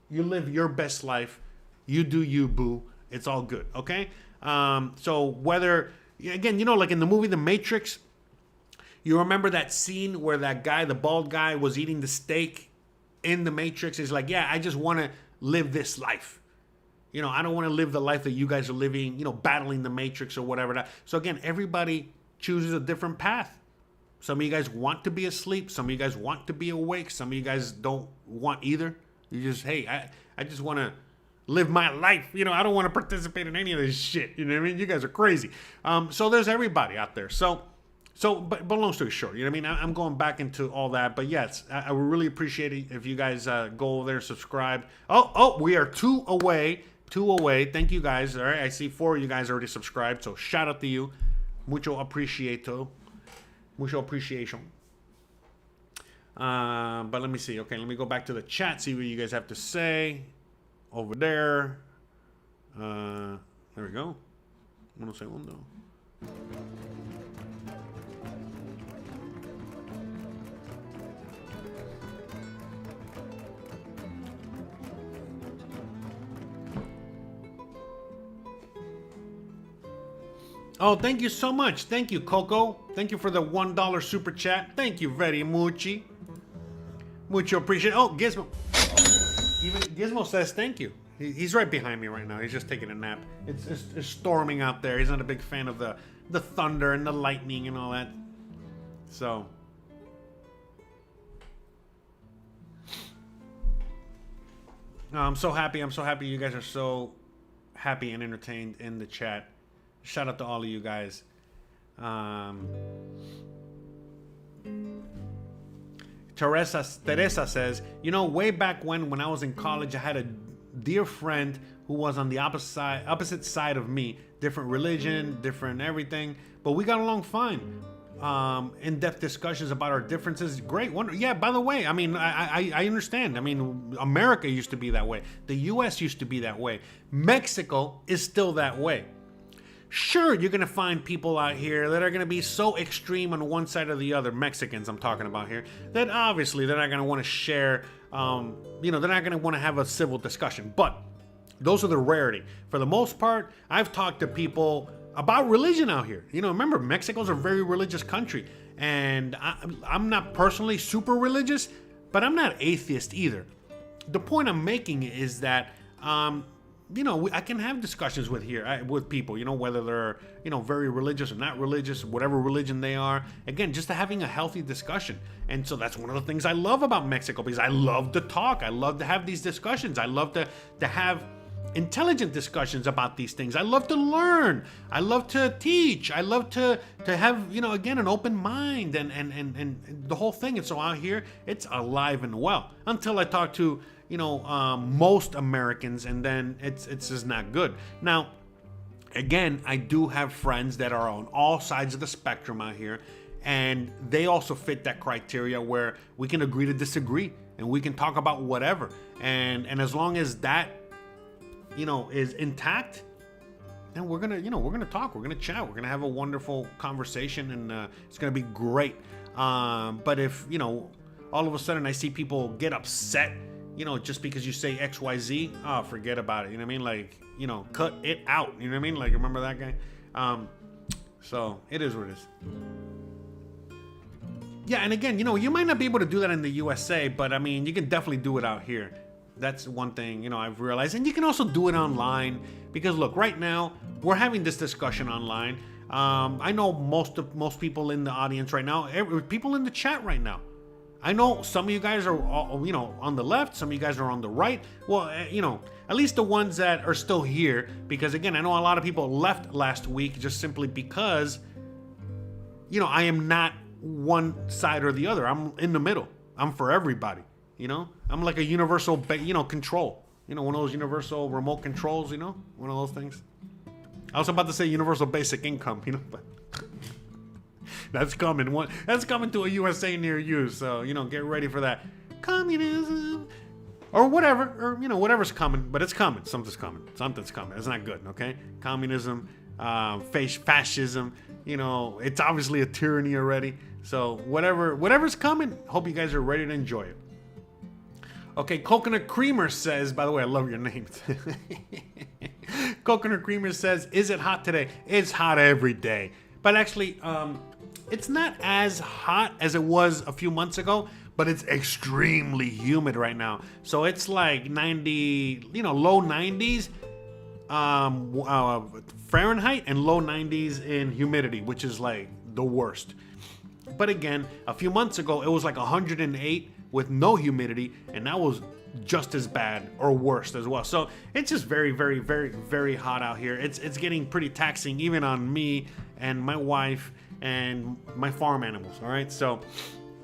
You live your best life. You do you, boo. It's all good, okay? So whether, again, like in the movie The Matrix, you remember that scene where that guy, the bald guy, was eating the steak in The Matrix? He's like, yeah, I just want to live this life. I don't want to live the life that you guys are living, battling the Matrix or whatever. So again, everybody chooses a different path. Some of you guys want to be asleep. Some of you guys want to be awake. Some of you guys don't want either. You just, hey, I just want to live my life. I don't want to participate in any of this shit. You know what I mean? You guys are crazy. So there's everybody out there. But long story short, I'm going back into all that. But yes, I would really appreciate it if you guys go over there and subscribe. Oh, we are two away. Thank you guys. All right, I see 4 of you guys already subscribed. So shout out to you. Mucho appreciation. But let me see. Okay, let me go back to the chat, see what you guys have to say. Over there. There we go. Un segundo. Oh, thank you so much. Thank you, Coco. Thank you for the $1 super chat. Thank you very much. Mucho appreciate. Oh, Gizmo. Even Gizmo says thank you. He's right behind me right now. He's just taking a nap. It's storming out there. He's not a big fan of the thunder and the lightning and all that. So. I'm so happy. I'm so happy you guys are so happy and entertained in the chat. Shout out to all of you guys. Teresa says, way back when I was in college, I had a dear friend who was on the opposite side of me. Different religion, different everything. But we got along fine. In-depth discussions about our differences. Great. Yeah, by the way, I understand. America used to be that way. The U.S. used to be that way. Mexico is still that way. Sure, you're going to find people out here that are going to be so extreme on one side or the other, Mexicans I'm talking about here, that obviously they're not going to want to share, they're not going to want to have a civil discussion. But those are the rarity. For the most part, I've talked to people about religion out here. Remember, Mexico's a very religious country. And I'm not personally super religious, but I'm not atheist either. The point I'm making is that I can have discussions with people, whether they're, very religious or not religious, whatever religion they are. Again, just having a healthy discussion. And so that's one of the things I love about Mexico, because I love to talk. I love to have these discussions. I love to have intelligent discussions about these things. I love to learn. I love to teach. I love to have, again, an open mind and the whole thing. And so out here, it's alive and well until I talk to, most Americans, and then it's just not good. Now, again, I do have friends that are on all sides of the spectrum out here, and they also fit that criteria where we can agree to disagree and we can talk about whatever. And as long as that, is intact, then we're gonna talk, we're gonna chat, we're gonna have a wonderful conversation, and it's gonna be great. But if all of a sudden I see people get upset, just because you say XYZ, oh, forget about it. You know what I mean? Like, cut it out. You know what I mean? Like, remember that guy? So it is what it is. Yeah, and again, you might not be able to do that in the USA, but I mean, you can definitely do it out here. That's one thing, I've realized. And you can also do it online, because look, right now we're having this discussion online. I know most people in the audience right now, people in the chat right now. I know some of you guys are, on the left, some of you guys are on the right. Well, at least the ones that are still here, because again, I know a lot of people left last week just simply because, I am not one side or the other. I'm in the middle. I'm for everybody, I'm like a universal, control, one of those universal remote controls, one of those things. I was about to say universal basic income, but that's coming. That's coming to a USA near you. So, get ready for that. Communism. Or whatever. Or, whatever's coming. But it's coming. Something's coming. Something's coming. It's not good, okay? Communism. Fascism. It's obviously a tyranny already. So, whatever's coming, hope you guys are ready to enjoy it. Okay, Coconut Creamer says, by the way, I love your name. Coconut Creamer says, is it hot today? It's hot every day. But actually, it's not as hot as it was a few months ago, but it's extremely humid right now. So it's like 90, low 90s Fahrenheit and low 90s in humidity, which is like the worst. But again, a few months ago, it was like 108 with no humidity, and that was just as bad or worse as well. So it's just very, very, very, very hot out here. It's getting pretty taxing even on me and my wife and my farm animals. All right, so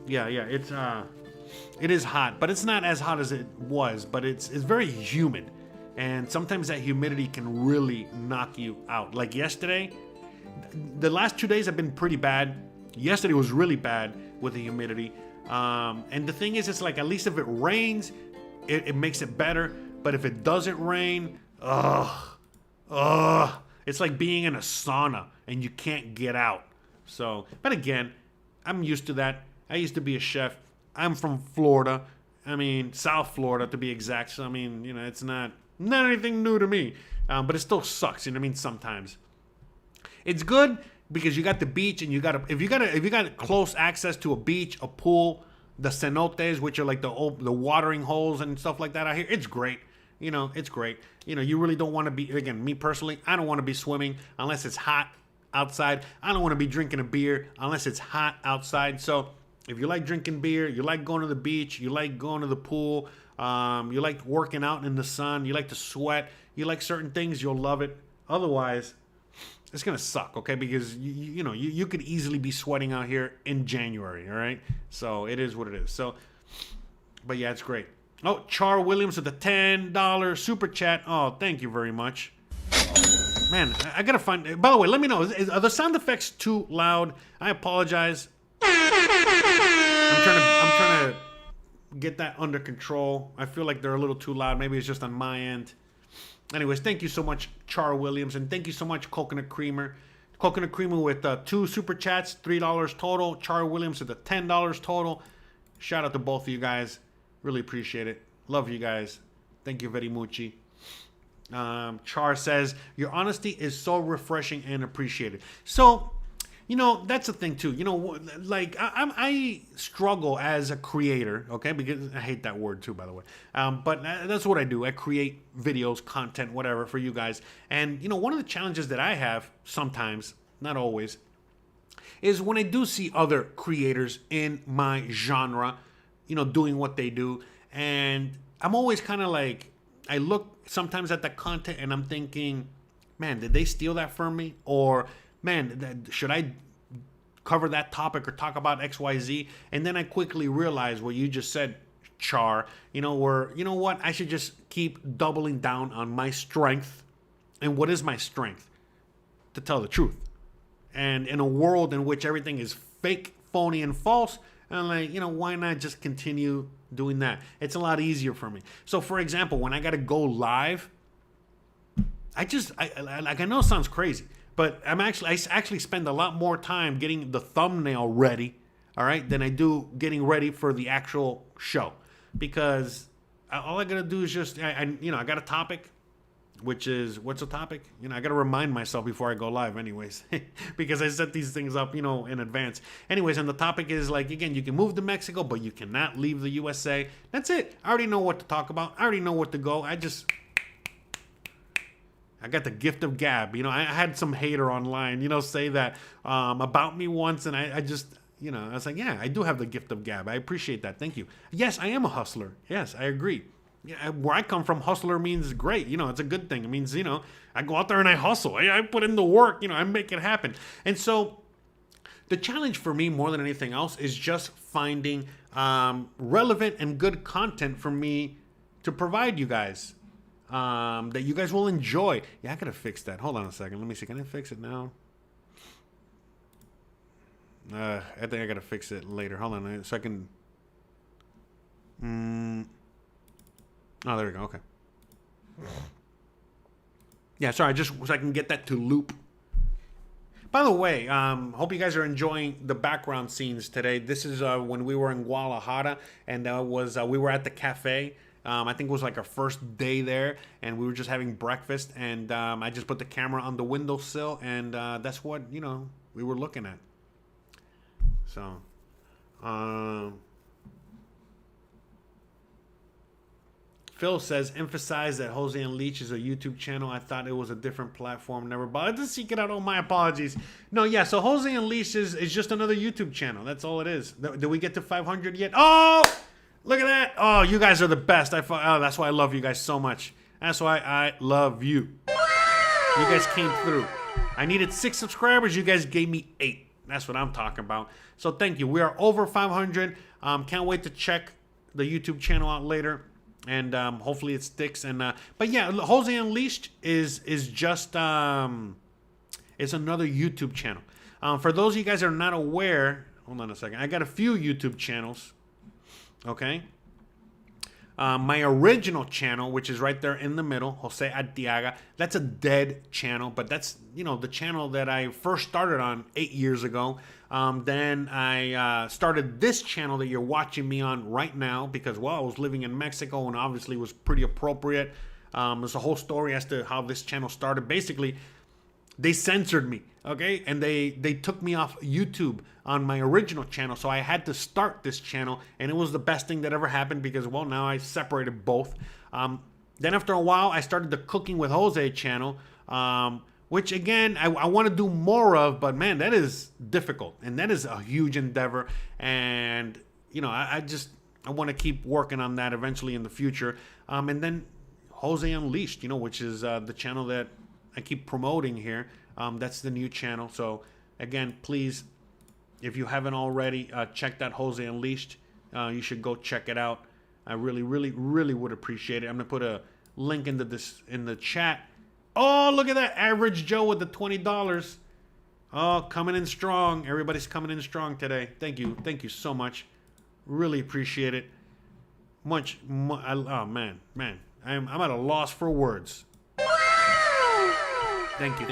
yeah, it is hot, but it's not as hot as it was. But it's very humid, and sometimes that humidity can really knock you out. Like yesterday, the last 2 days have been pretty bad. Yesterday was really bad with the humidity. And the thing is, it's like, at least if it rains, it makes it better. But if it doesn't rain, it's like being in a sauna and you can't get out. So, but again, I'm used to that. I used to be a chef. I'm from Florida. I mean, South Florida to be exact. So, I mean, it's not anything new to me. But it still sucks. You know what I mean? Sometimes. It's good because you got the beach, and if you got close access to a beach, a pool, the cenotes, which are like the watering holes and stuff like that out here. It's great. It's great. You really don't want to be, again, me personally, I don't want to be swimming unless it's hot outside. I don't want to be drinking a beer unless it's hot outside. So if you like drinking beer, you like going to the beach, you like going to the pool, you like working out in the sun, you like to sweat, you like certain things, you'll love it. Otherwise, it's gonna suck, okay? Because you could easily be sweating out here in January, all right? So it is what it is. So, but yeah, it's great. Oh, Char Williams with the $10 super chat. Oh, thank you very much. Man, I gotta find. By the way, let me know. Are the sound effects too loud? I apologize. I'm trying to get that under control. I feel like they're a little too loud. Maybe it's just on my end. Anyways, thank you so much, Char Williams, and thank you so much, Coconut Creamer. Coconut Creamer with 2 super chats, $3 total. Char Williams with the $10 total. Shout out to both of you guys. Really appreciate it. Love you guys. Thank you very much. Char says, your honesty is so refreshing and appreciated. So, That's the thing too. Like I struggle as a creator, okay? Because I hate that word too, by the way. But that's what I do. I create videos, content, whatever for you guys. And one of the challenges that I have sometimes, not always, is when I do see other creators in my genre, doing what they do, and I'm always kind of like, I look sometimes at the content and I'm thinking, man, did they steal that from me? Or man, should I cover that topic or talk about XYZ? And then I quickly realize what you just said, Char, where, what? I should just keep doubling down on my strength. And what is my strength? To tell the truth. And in a world in which everything is fake, phony, and false, I'm like, why not just continue doing that? It's a lot easier for me. So, for example, when I got to go live, I know it sounds crazy, but I actually spend a lot more time getting the thumbnail ready, all right, than I do getting ready for the actual show. Because all I gotta do is just, I got a topic, which is, what's the topic? I gotta remind myself before I go live anyways, because I set these things up, in advance. Anyways, and the topic is like, again, you can move to Mexico, but you cannot leave the USA. That's it. I already know what to talk about. I already know what to go. I got the gift of gab. I had some hater online, say that about me once, and I just, I was like, yeah, I do have the gift of gab. I appreciate that. Thank you. Yes, I am a hustler. Yes, I agree. Yeah, where I come from, hustler means great. It's a good thing. It means, I go out there and I hustle. I put in the work. I make it happen. And so the challenge for me more than anything else is just finding relevant and good content for me to provide you guys. That you guys will enjoy. Yeah, I gotta fix that. Hold on a second. Let me see. Can I fix it now? I think I gotta fix it later. Hold on a second. Oh, there we go. Okay. Yeah, sorry. Just so I can get that to loop. By the way, hope you guys are enjoying the background scenes today. This is when we were in Guadalajara, and we were at the cafe. I think it was like our first day there, and we were just having breakfast, and I just put the camera on the windowsill, and that's what, we were looking at. So, Phil says, emphasize that Jose Unleashed is a YouTube channel. I thought it was a different platform. Never bothered to seek it out. Oh, my apologies. No, yeah, so Jose Unleashed is just another YouTube channel. That's all it is. Did we get to 500 yet? Oh! Look at that. Oh, you guys are the best. That's why I love you guys so much. That's why I love you. You guys came through. I needed 6 subscribers. You guys gave me 8. That's what I'm talking about. So thank you. We are over 500. Can't wait to check the YouTube channel out later. And hopefully it sticks. And but yeah, Jose Unleashed is just it's another YouTube channel. For those of you guys that are not aware, hold on a second. I got a few YouTube channels. Okay. My original channel, which is right there in the middle, Jose Artiaga, that's a dead channel, but that's, the channel that I first started on 8 years ago. Then I started this channel that you're watching me on right now because, well, I was living in Mexico and obviously was pretty appropriate. There's a whole story as to how this channel started. Basically, they censored me, okay? And they took me off YouTube on my original channel, so I had to start this channel, and it was the best thing that ever happened because, well, now I separated both. Then after a while, I started the Cooking with Jose channel, which, again, I want to do more of, but, man, that is difficult, and that is a huge endeavor, and, I want to keep working on that eventually in the future. And then Jose Unleashed, which is the channel that I keep promoting here. That's the new channel. So again, please, if you haven't already, check that Jose Unleashed. You should go check it out. I really, really, really would appreciate it. I'm gonna put a link into this in the chat. Oh, look at that, Average Joe with the $20. Oh, coming in strong. Everybody's coming in strong today. Thank you so much. Really appreciate it. Oh man, I'm at a loss for words. Thank you.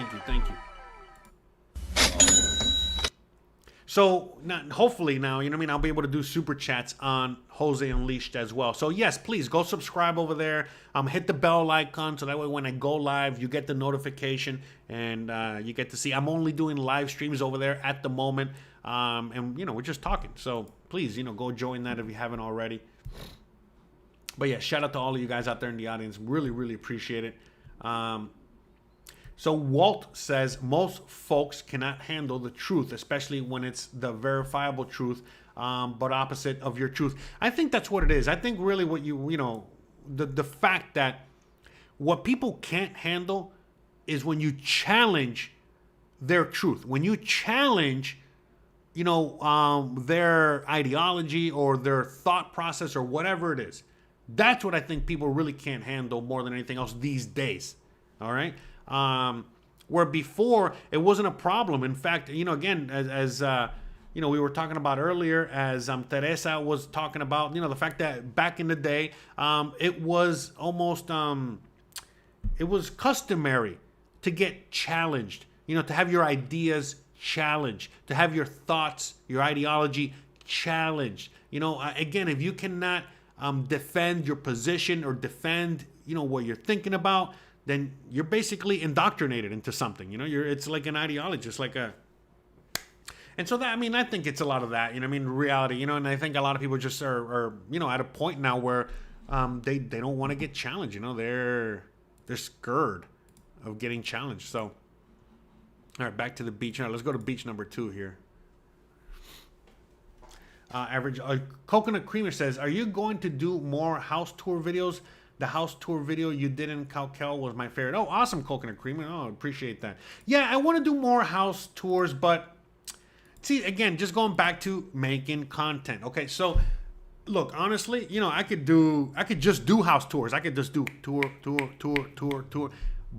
So hopefully now, you know what I mean, I'll be able to do super chats on Jose Unleashed as well. So yes, please go subscribe over there. Hit the bell icon so that way when I go live, you get the notification and you get to see. I'm only doing live streams over there at the moment, and you know we're just talking. So please, you know, go join that if you haven't already. But yeah, shout out to all of you guys out there in the audience. Really, really appreciate it. So Walt says most folks cannot handle the truth, especially when it's the verifiable truth, but opposite of your truth. I think that's what it is. I think really what you know, the fact that what people can't handle is when you challenge their truth, when you challenge, you know, their ideology or their thought process or whatever it is. That's what I think people really can't handle more than anything else these days. All right. Where before it wasn't a problem. In fact, you know, again, as you know, we were talking about earlier, as Teresa was talking about, you know, the fact that back in the day, it was almost, it was customary to get challenged, you know, to have your ideas challenged, to have your thoughts, your ideology challenged. You know, again, if you cannot defend your position or defend, you know, what you're thinking about, then you're basically indoctrinated into something. You know, it's like an ideology, it's like a. And so that, I mean, I think it's a lot of that, you know, I mean, reality, you know, and I think a lot of people just are you know, at a point now where they don't want to get challenged, you know, they're scared of getting challenged. So, all right, back to the beach. All right, let's go to beach number 2 here. Average Coconut Creamer says, are you going to do more house tour videos? The house tour video you did in Calcal was my favorite. Oh, awesome, Coconut Creamer. Oh, appreciate that. Yeah, I want to do more house tours, but see, again, just going back to making content. Okay, so look, honestly, you know, I could just do house tours. I could just do tour.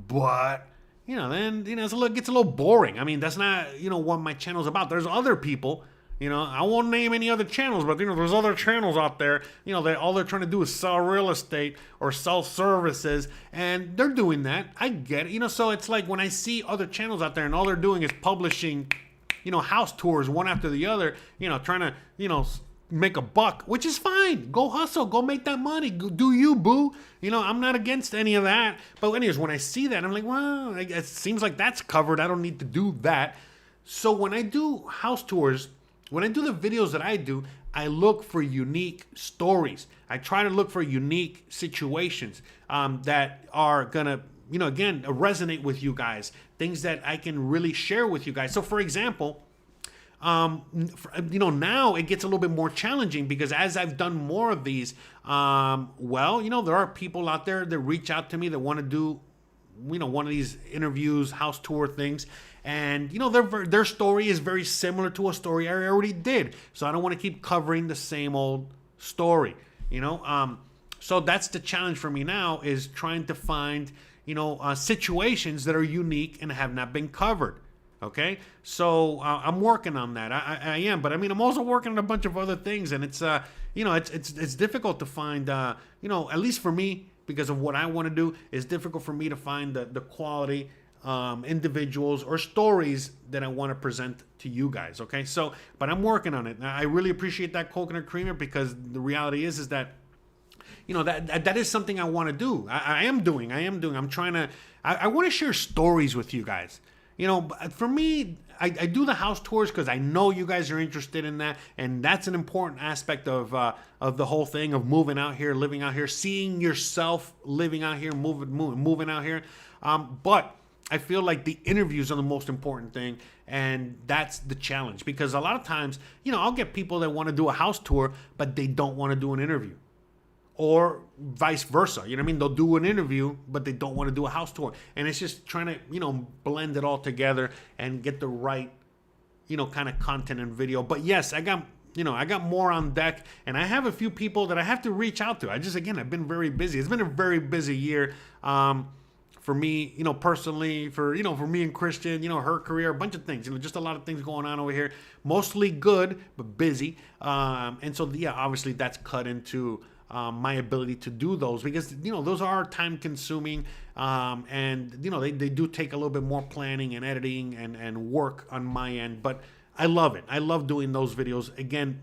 But, you know, then, you know, it gets a little boring. I mean, that's not, you know, what my channel's about. There's other people. You know, I won't name any other channels, but, you know, there's other channels out there, you know, all they're trying to do is sell real estate or sell services, and they're doing that. I get it. You know, so it's like when I see other channels out there and all they're doing is publishing, you know, house tours one after the other, you know, trying to, you know, make a buck, which is fine. Go hustle. Go make that money. Go, do you, boo. You know, I'm not against any of that. But anyways, when I see that, I'm like, well, it seems like that's covered. I don't need to do that. So when I do house tours, when I do the videos that I do, I look for unique stories. I try to look for unique situations that are going to, you know, again, resonate with you guys. Things that I can really share with you guys. So, for example, you know, now it gets a little bit more challenging because as I've done more of these, well, you know, there are people out there that reach out to me that want to do, you know, one of these interviews, house tour things. And, you know, their story is very similar to a story I already did. So I don't want to keep covering the same old story, you know. So that's the challenge for me now is trying to find, you know, situations that are unique and have not been covered. Okay, so I'm working on that. I am, but I mean, I'm also working on a bunch of other things, and it's you know, it's difficult to find, you know, at least for me, because of what I want to do, it's difficult for me to find the quality individuals or stories that I want to present to you guys. Okay, so but I'm working on it. I really appreciate that, Coconut Creamer, because the reality is that, you know, that is something I want to do. I am doing. I'm trying to. I want to share stories with you guys. You know, for me, I do the house tours because I know you guys are interested in that, and that's an important aspect of the whole thing of moving out here, living out here, seeing yourself living out here, moving out here. But I feel like the interviews are the most important thing, and that's the challenge, because a lot of times, you know, I'll get people that want to do a house tour, but they don't want to do an interview. Or vice versa, you know what I mean? They'll do an interview, but they don't want to do a house tour. And it's just trying to, you know, blend it all together and get the right, you know, kind of content and video. But yes, I got more on deck, and I have a few people that I have to reach out to. I've been very busy. It's been a very busy year for me, you know, personally, for me and Christian, you know, her career, a bunch of things, you know, just a lot of things going on over here. Mostly good, but busy. And so, yeah, obviously that's cut into my ability to do those, because, you know, those are time consuming, and, you know, they do take a little bit more planning and editing and work on my end. But I love it. I love doing those videos. Again,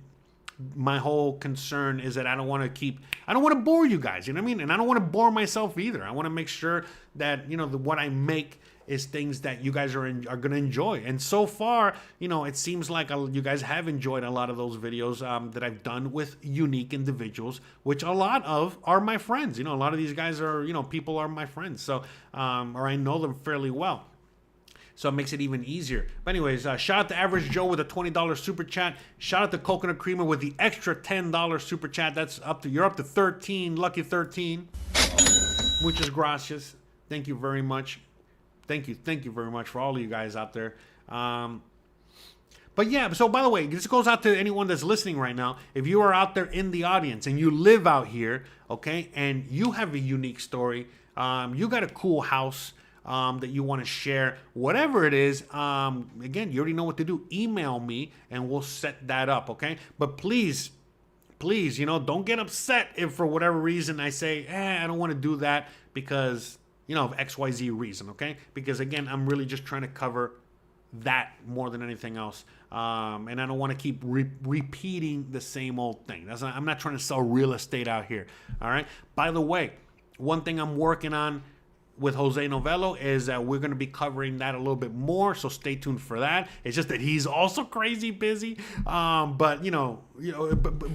my whole concern is that I don't want to bore you guys, you know what I mean? And I don't want to bore myself either. I want to make sure that, what I make is things that you guys are going to enjoy. And so far, it seems like you guys have enjoyed a lot of those videos that I've done with unique individuals, which a lot of are my friends. A lot of these guys are, people are my friends. So, or I know them fairly well. So it makes it even easier. But anyways, shout out to Average Joe with a $20 super chat. Shout out to Coconut Creamer with the extra $10 super chat. That's you're up to 13, lucky 13. Muchas gracias. Thank you very much. Thank you very much for all of you guys out there. But yeah, so by the way, this goes out to anyone that's listening right now. If you are out there in the audience and you live out here, okay, and you have a unique story, you got a cool house, that you want to share, whatever it is, again, you already know what to do. Email me and we'll set that up, okay? But please, don't get upset if for whatever reason I say, I don't want to do that because, of XYZ reason, okay? Because again, I'm really just trying to cover that more than anything else. And I don't want to keep repeating the same old thing. I'm not trying to sell real estate out here, all right? By the way, one thing I'm working on with Jose Novello is that we're going to be covering that a little bit more, so stay tuned for that. It's just that he's also crazy busy, but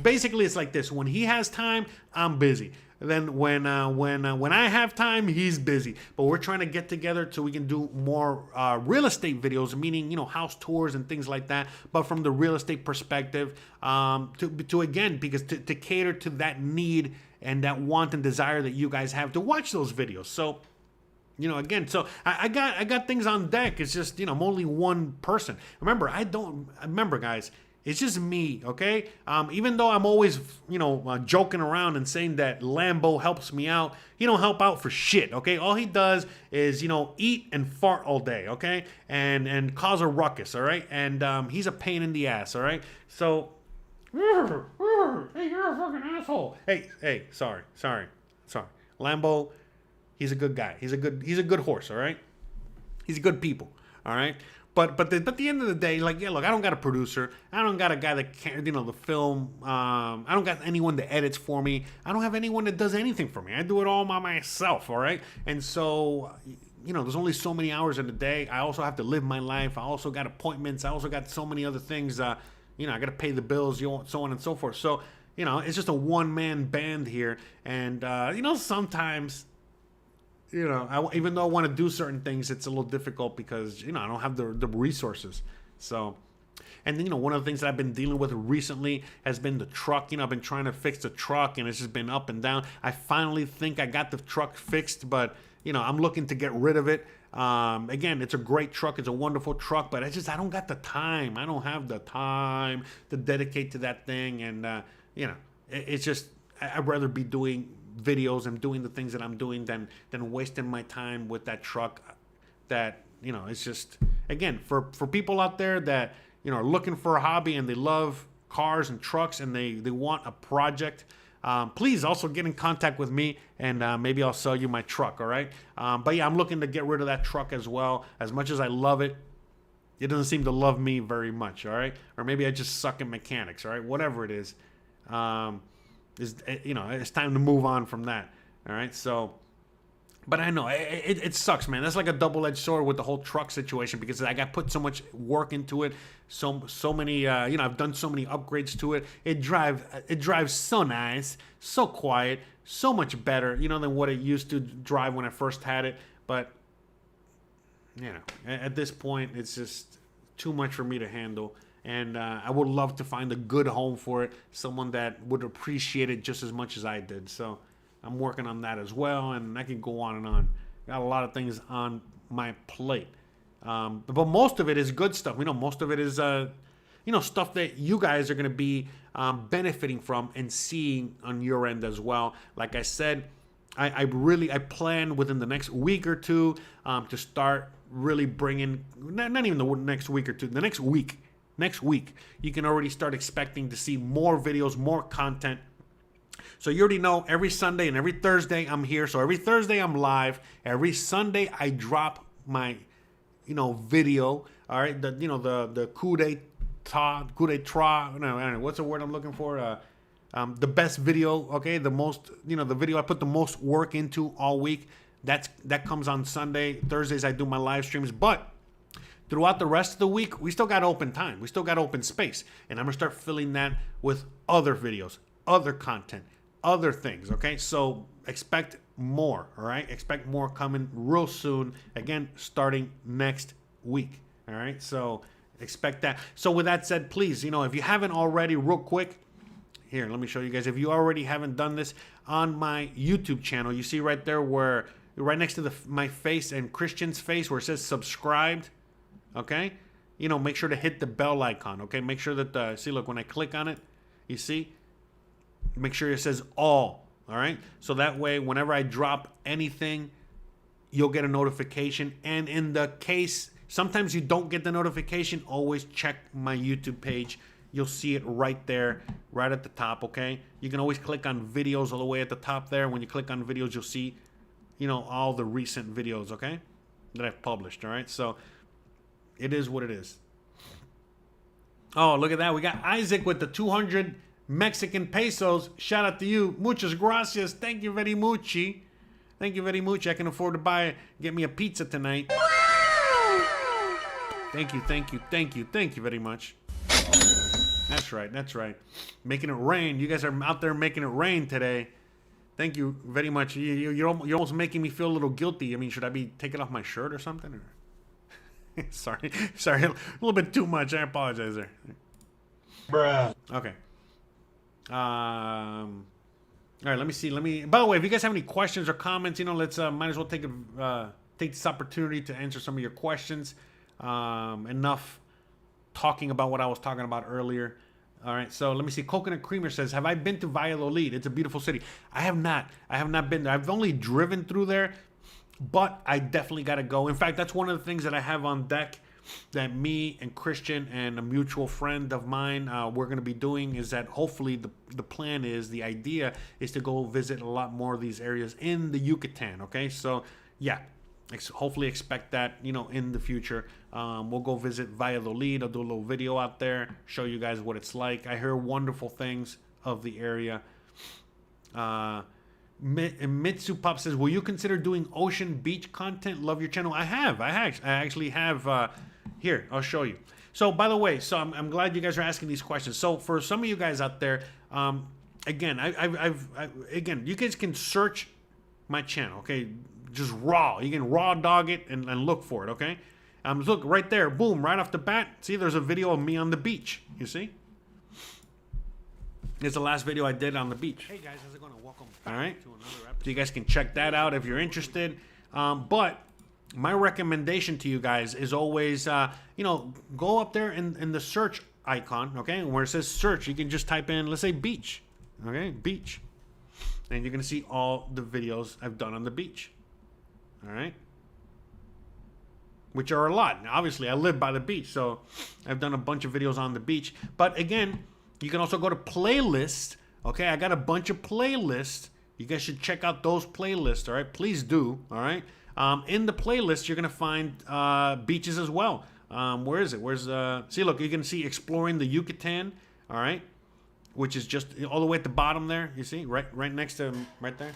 basically it's like this: when he has time, I'm busy. Then when I have time, he's busy. But we're trying to get together so we can do more real estate videos, meaning house tours and things like that, but from the real estate perspective, to again, because to cater to that need and that want and desire that you guys have to watch those videos. So. Again, so I got things on deck. It's just, I'm only one person. Remember, guys, it's just me, okay? Even though I'm always, joking around and saying that Lambo helps me out, he don't help out for shit, okay? All he does is, eat and fart all day, okay? And cause a ruckus, all right? And he's a pain in the ass, all right? So, hey, you're a fucking asshole. Hey, sorry. Lambo. He's a good guy. He's a good horse, all right? He's a good people, all right? But at the end of the day, look, I don't got a producer. I don't got a guy that can, the film. I don't got anyone that edits for me. I don't have anyone that does anything for me. I do it all by myself, all right? And so, there's only so many hours in the day. I also have to live my life. I also got appointments. I also got so many other things. I got to pay the bills, so on and so forth. So, it's just a one-man band here. And, sometimes... even though I want to do certain things, it's a little difficult because, I don't have the resources. So, and then, one of the things that I've been dealing with recently has been the truck. I've been trying to fix the truck and it's just been up and down. I finally think I got the truck fixed, but, I'm looking to get rid of it. Again, it's a great truck. It's a wonderful truck, but I don't got the time. I don't have the time to dedicate to that thing. And, it's just, I'd rather be doing videos and doing the things that I'm doing than wasting my time with that truck. That it's just, again, for people out there that are looking for a hobby and they love cars and trucks and they want a project, please also get in contact with me and maybe I'll sell you my truck, all right? But yeah, I'm looking to get rid of that truck as well. As much as I love it, it doesn't seem to love me very much, all right? Or maybe I just suck at mechanics, all right? Whatever it is. It's time to move on from that. All right. So, but I know it sucks, man. That's like a double-edged sword with the whole truck situation because I got put so much work into it. So many, I've done so many upgrades to it. It drives so nice, so quiet, so much better, than what it used to drive when I first had it. But, at this point, it's just too much for me to handle. And I would love to find a good home for it, someone that would appreciate it just as much as I did. So I'm working on that as well, and I can go on and on. Got a lot of things on my plate. But most of it is good stuff. Most of it is, stuff that you guys are going to be benefiting from and seeing on your end as well. Like I said, I plan within the next week or two to start really bringing, not even the next week or two, the next week. Next week, you can already start expecting to see more videos, more content. So you already know every Sunday and every Thursday I'm here. So every Thursday I'm live. Every Sunday I drop my, video. All right, the coup de no, what's the word I'm looking for? The best video, okay, the most, the video I put the most work into all week. That comes on Sunday. Thursdays I do my live streams, but throughout the rest of the week, we still got open time. We still got open space, and I'm gonna start filling that with other videos, other content, other things. Okay, so expect more. All right, expect more coming real soon. Again, starting next week. All right, so expect that. So with that said, please, if you haven't already, real quick, here, let me show you guys. If you already haven't done this on my YouTube channel, you see right there where right next to my face and Christian's face where it says subscribed. Okay, make sure to hit the bell icon. Okay, make sure that see, look, when I click on it, you see, make sure it says all. All right, so that way whenever I drop anything, you'll get a notification. And in the case sometimes you don't get the notification, always check my YouTube page. You'll see it right there, right at the top. Okay, you can always click on videos all the way at the top there. When you click on videos, you'll see all the recent videos, okay, that I've published. All right, so it is what it is. Oh, look at that. We got Isaac with the 200 Mexican pesos. Shout out to you. Muchas gracias. Thank you very much. Thank you very much. I can afford to get me a pizza tonight. Thank you very much. That's right. Making it rain. You guys are out there making it rain today. Thank you very much. You're almost making me feel a little guilty. I mean, should I be taking off my shirt or something? Sorry, a little bit too much. I apologize there. Bruh. Okay. All right. Let me see. By the way, if you guys have any questions or comments, let's might as well take this opportunity to answer some of your questions. Enough talking about what I was talking about earlier. All right. So let me see. Coconut Creamer says, "Have I been to Valladolid? It's a beautiful city." I have not. I have not been there. I've only driven through there. But I definitely got to go. In fact, that's one of the things that I have on deck that me and Christian and a mutual friend of mine, we're going to be doing, is that hopefully the idea is to go visit a lot more of these areas in the Yucatan. Okay, so yeah, hopefully expect that, in the future. We'll go visit Valladolid. I'll do a little video out there, show you guys what it's like. I hear wonderful things of the area. Mitsu Pop says, "Will you consider doing ocean beach content? Love your channel." I actually have. Here, I'll show you. So, by the way, I'm glad you guys are asking these questions. So, for some of you guys out there, again, again, you guys can search my channel. Okay, just raw. You can raw dog it and look for it. Okay, look right there. Boom, right off the bat. See, there's a video of me on the beach. You see? It's the last video I did on the beach. Hey guys, how's it going? Welcome back to another episode. So you guys can check that out if you're interested. But my recommendation to you guys is always, go up there in the search icon, okay? Where it says search, you can just type in, let's say beach, okay? Beach. And you're going to see all the videos I've done on the beach, all right? Which are a lot. Now, obviously, I live by the beach, so I've done a bunch of videos on the beach. But again, you can also go to playlists. Okay, I got a bunch of playlists. You guys should check out those playlists, all right? Please do, all right? In the playlist, you're going to find beaches as well. Where is it? See, look, you can see Exploring the Yucatan, all right? Which is just all the way at the bottom there. You see? Right next to, right there.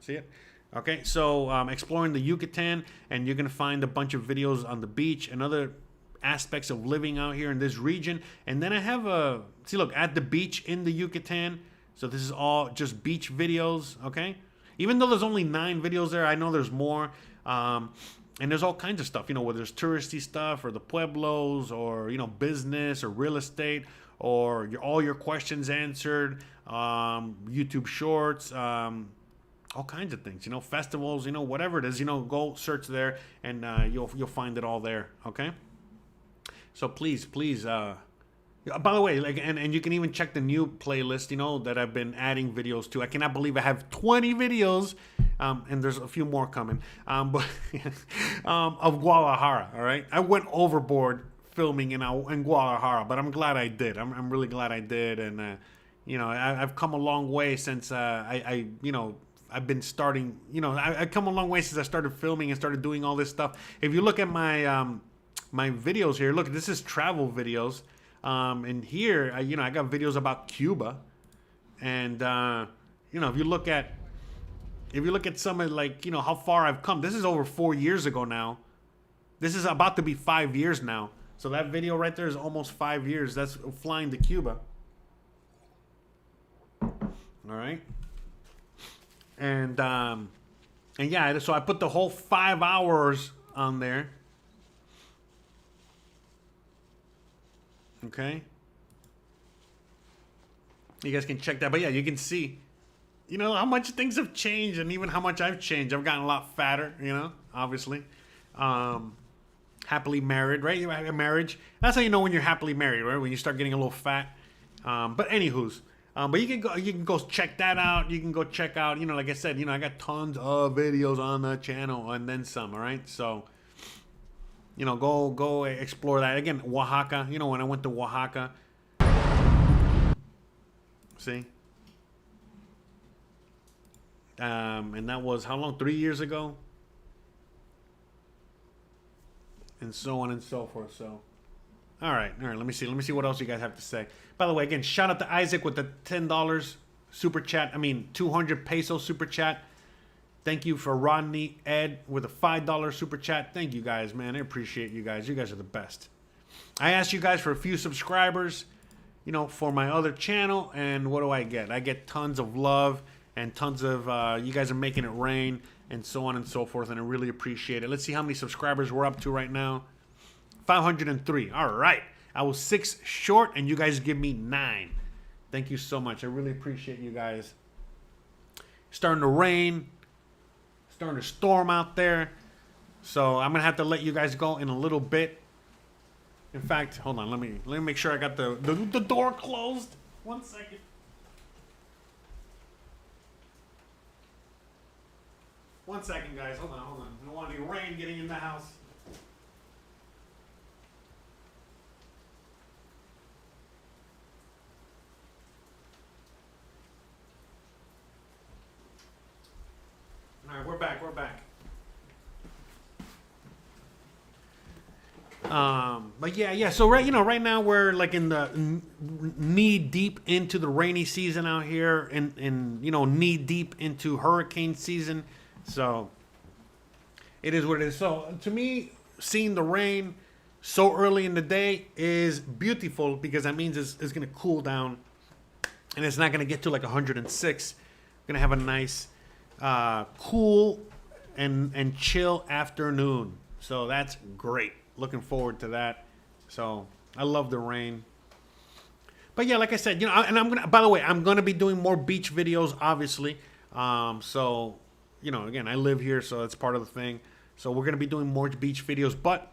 See it? Okay, so Exploring the Yucatan, and you're going to find a bunch of videos on the beach and other aspects of living out here in this region. And then I have see, look, At the Beach in the Yucatan. So this is all just beach videos, okay? Even though there's only 9 videos there, I know there's more. And there's all kinds of stuff, whether there's touristy stuff or the pueblos or, business or real estate or all your questions answered, YouTube shorts, all kinds of things, festivals, whatever it is, go search there and you'll find it all there, okay? So please, by the way, and you can even check the new playlist, that I've been adding videos to. I cannot believe I have 20 videos, and there's a few more coming, but of Guadalajara. All right, I went overboard filming in Guadalajara, but I'm glad I did. I'm really glad I did, and I've come a long way since I've been starting. I've come a long way since I started filming and started doing all this stuff. If you look at my my videos here, look, this is travel videos. And here, I got videos about Cuba, and if you look at some of, like, how far I've come. This is over 4 years ago now. This is about to be 5 years now. So that video right there is almost 5 years. That's flying to Cuba. All right. And yeah, so I put the whole 5 hours on there. Okay. You guys can check that. But yeah, you can see, how much things have changed, and even how much I've changed. I've gotten a lot fatter, obviously. Happily married, right? You have a marriage. That's how you know when you're happily married, right? When you start getting a little fat. But anywho's. But you can go check that out. You can go check out, like I said, I got tons of videos on the channel and then some, all right? So, go explore that. Again, Oaxaca, when I went to Oaxaca. See? And that was how long? 3 years ago? And so on and so forth. So, all right. Let me see what else you guys have to say. By the way, again, shout out to Isaac with the $10 super chat. 200 peso super chat. Thank you for Rodney Ed with a $5 super chat. Thank you guys, man. I appreciate you guys. You guys are the best. I asked you guys for a few subscribers, for my other channel, and what do I get? I get tons of love and tons of you guys are making it rain, and so on and so forth, and I really appreciate it. Let's see how many subscribers we're up to right now. 503. All right. I was 6 short, and you guys give me 9. Thank you so much. I really appreciate you guys. Starting to rain. Starting to storm out there. So I'm going to have to let you guys go in a little bit. In fact, hold on. Let me make sure I got the door closed. 1 second. One second, guys. Hold on. I don't want any rain getting in the house. All right, we're back. But yeah. So right now we're like in the knee deep into the rainy season out here, and knee deep into hurricane season. So it is what it is. So to me, seeing the rain so early in the day is beautiful, because that means it's going to cool down, and it's not going to get to like 106. Going to have a nice cool and chill afternoon. So that's great. Looking forward to that. So I love the rain. But yeah, like I said, and by the way, I'm gonna be doing more beach videos, obviously. So again, I live here, so it's part of the thing. So we're gonna be doing more beach videos, but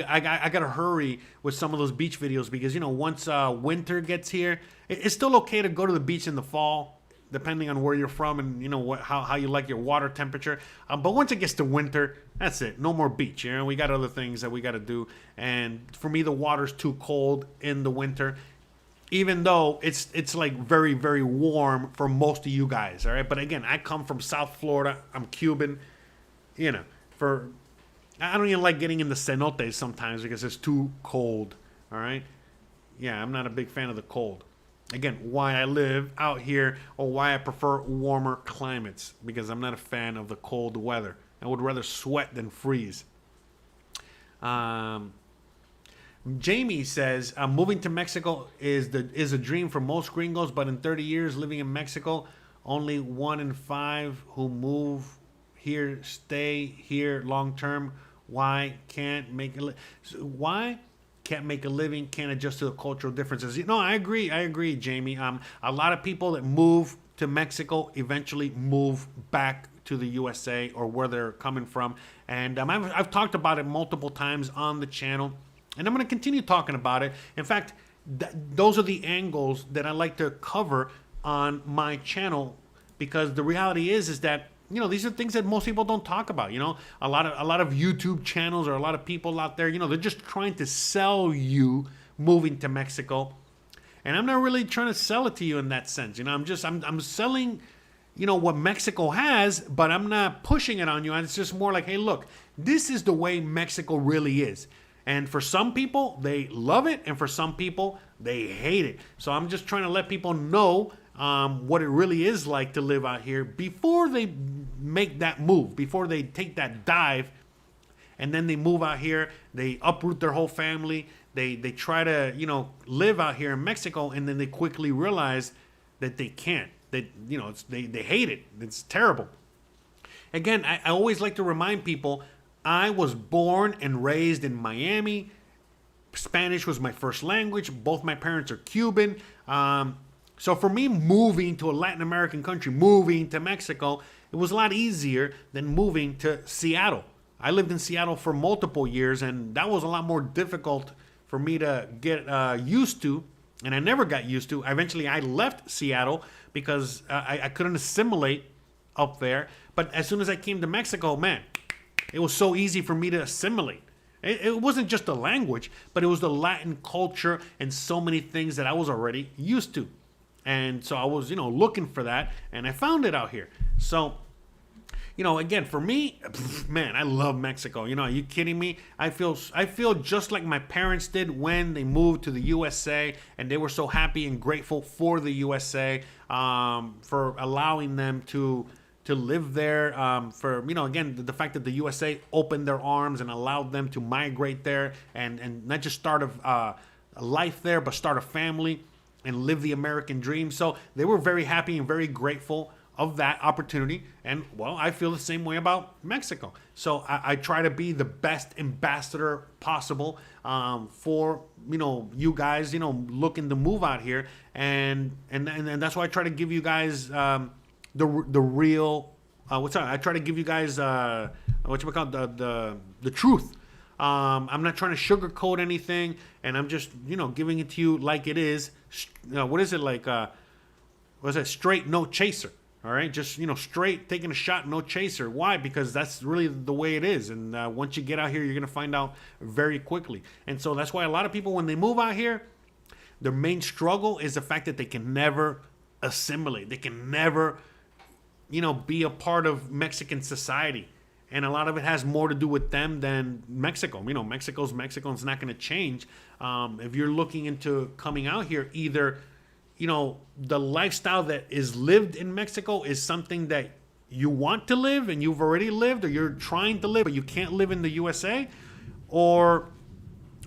I gotta hurry with some of those beach videos, because once winter gets here, it's still okay to go to the beach in the fall, depending on where you're from and how you like your water temperature. But once it gets to winter, that's it. No more beach. We got other things that we got to do. And for me, the water's too cold in the winter, even though it's like very, very warm for most of you guys. All right. But again, I come from South Florida. I'm Cuban. I don't even like getting in the cenotes sometimes because it's too cold. All right. Yeah, I'm not a big fan of the cold. Again, why I live out here, or why I prefer warmer climates, because I'm not a fan of the cold weather. I would rather sweat than freeze. Jamie says, moving to Mexico is a dream for most gringos, but in 30 years living in Mexico, only 1 in 5 who move here stay here long term. Why can't make a living, can't adjust to the cultural differences? I agree, Jamie. A lot of people that move to Mexico eventually move back to the USA or where they're coming from. And I've talked about it multiple times on the channel, and I'm going to continue talking about it. In fact, those are the angles that I like to cover on my channel, because the reality is that these are things that most people don't talk about. A lot of YouTube channels, or a lot of people out there, they're just trying to sell you moving to Mexico. And I'm not really trying to sell it to you in that sense. I'm selling, what Mexico has, but I'm not pushing it on you. And it's just more like, hey, look, this is the way Mexico really is. And for some people, they love it, and for some people, they hate it. So I'm just trying to let people know what it really is like to live out here before they make that move, before they take that dive, and then they move out here, they uproot their whole family, they try to, live out here in Mexico, and then they quickly realize that they can't. They hate it. It's terrible. Again, I always like to remind people, I was born and raised in Miami. Spanish was my first language. Both my parents are Cuban. So for me, moving to a Latin American country, moving to Mexico, it was a lot easier than moving to Seattle. I lived in Seattle for multiple years, and that was a lot more difficult for me to get used to, and I never got used to. Eventually, I left Seattle because I couldn't assimilate up there. But as soon as I came to Mexico, man, it was so easy for me to assimilate. It wasn't just the language, but it was the Latin culture and so many things that I was already used to. And so I was, looking for that, and I found it out here. So, again, for me, man, I love Mexico. Are you kidding me? I feel just like my parents did when they moved to the USA, and they were so happy and grateful for the USA, for allowing them to live there, for, again, the fact that the USA opened their arms and allowed them to migrate there and not just start a life there, but start a family and live the American dream. So they were very happy and very grateful of that opportunity. And, well, I feel the same way about Mexico. So I try to be the best ambassador possible for, you guys, looking to move out here. And that's why I try to give you guys the real, I try to give you guys, the truth. I'm not trying to sugarcoat anything, and I'm just, giving it to you like it is. What is it like? What is that? Straight, no chaser. All right, just straight, taking a shot, no chaser. Why? Because that's really the way it is. And once you get out here, you're gonna find out very quickly. And so that's why a lot of people, when they move out here, their main struggle is the fact that they can never assimilate. They can never, be a part of Mexican society. And a lot of it has more to do with them than Mexico. Mexico's Mexico. It's not going to change. If you're looking into coming out here, either, the lifestyle that is lived in Mexico is something that you want to live and you've already lived, or you're trying to live, but you can't live in the USA, or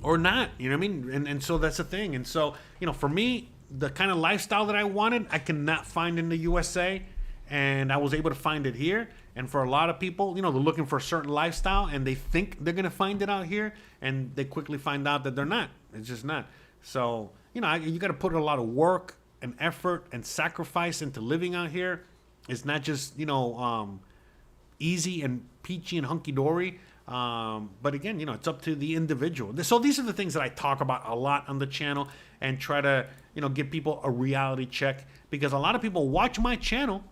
not. You know what I mean? And so that's the thing. And so, for me, the kind of lifestyle that I wanted, I cannot find in the USA. And I was able to find it here. And for a lot of people, they're looking for a certain lifestyle, and they think they're going to find it out here, and they quickly find out that they're not. It's just not. So, you got to put a lot of work and effort and sacrifice into living out here. It's not just, easy and peachy and hunky-dory. But again, it's up to the individual. So these are the things that I talk about a lot on the channel, and try to, give people a reality check, because a lot of people watch my channel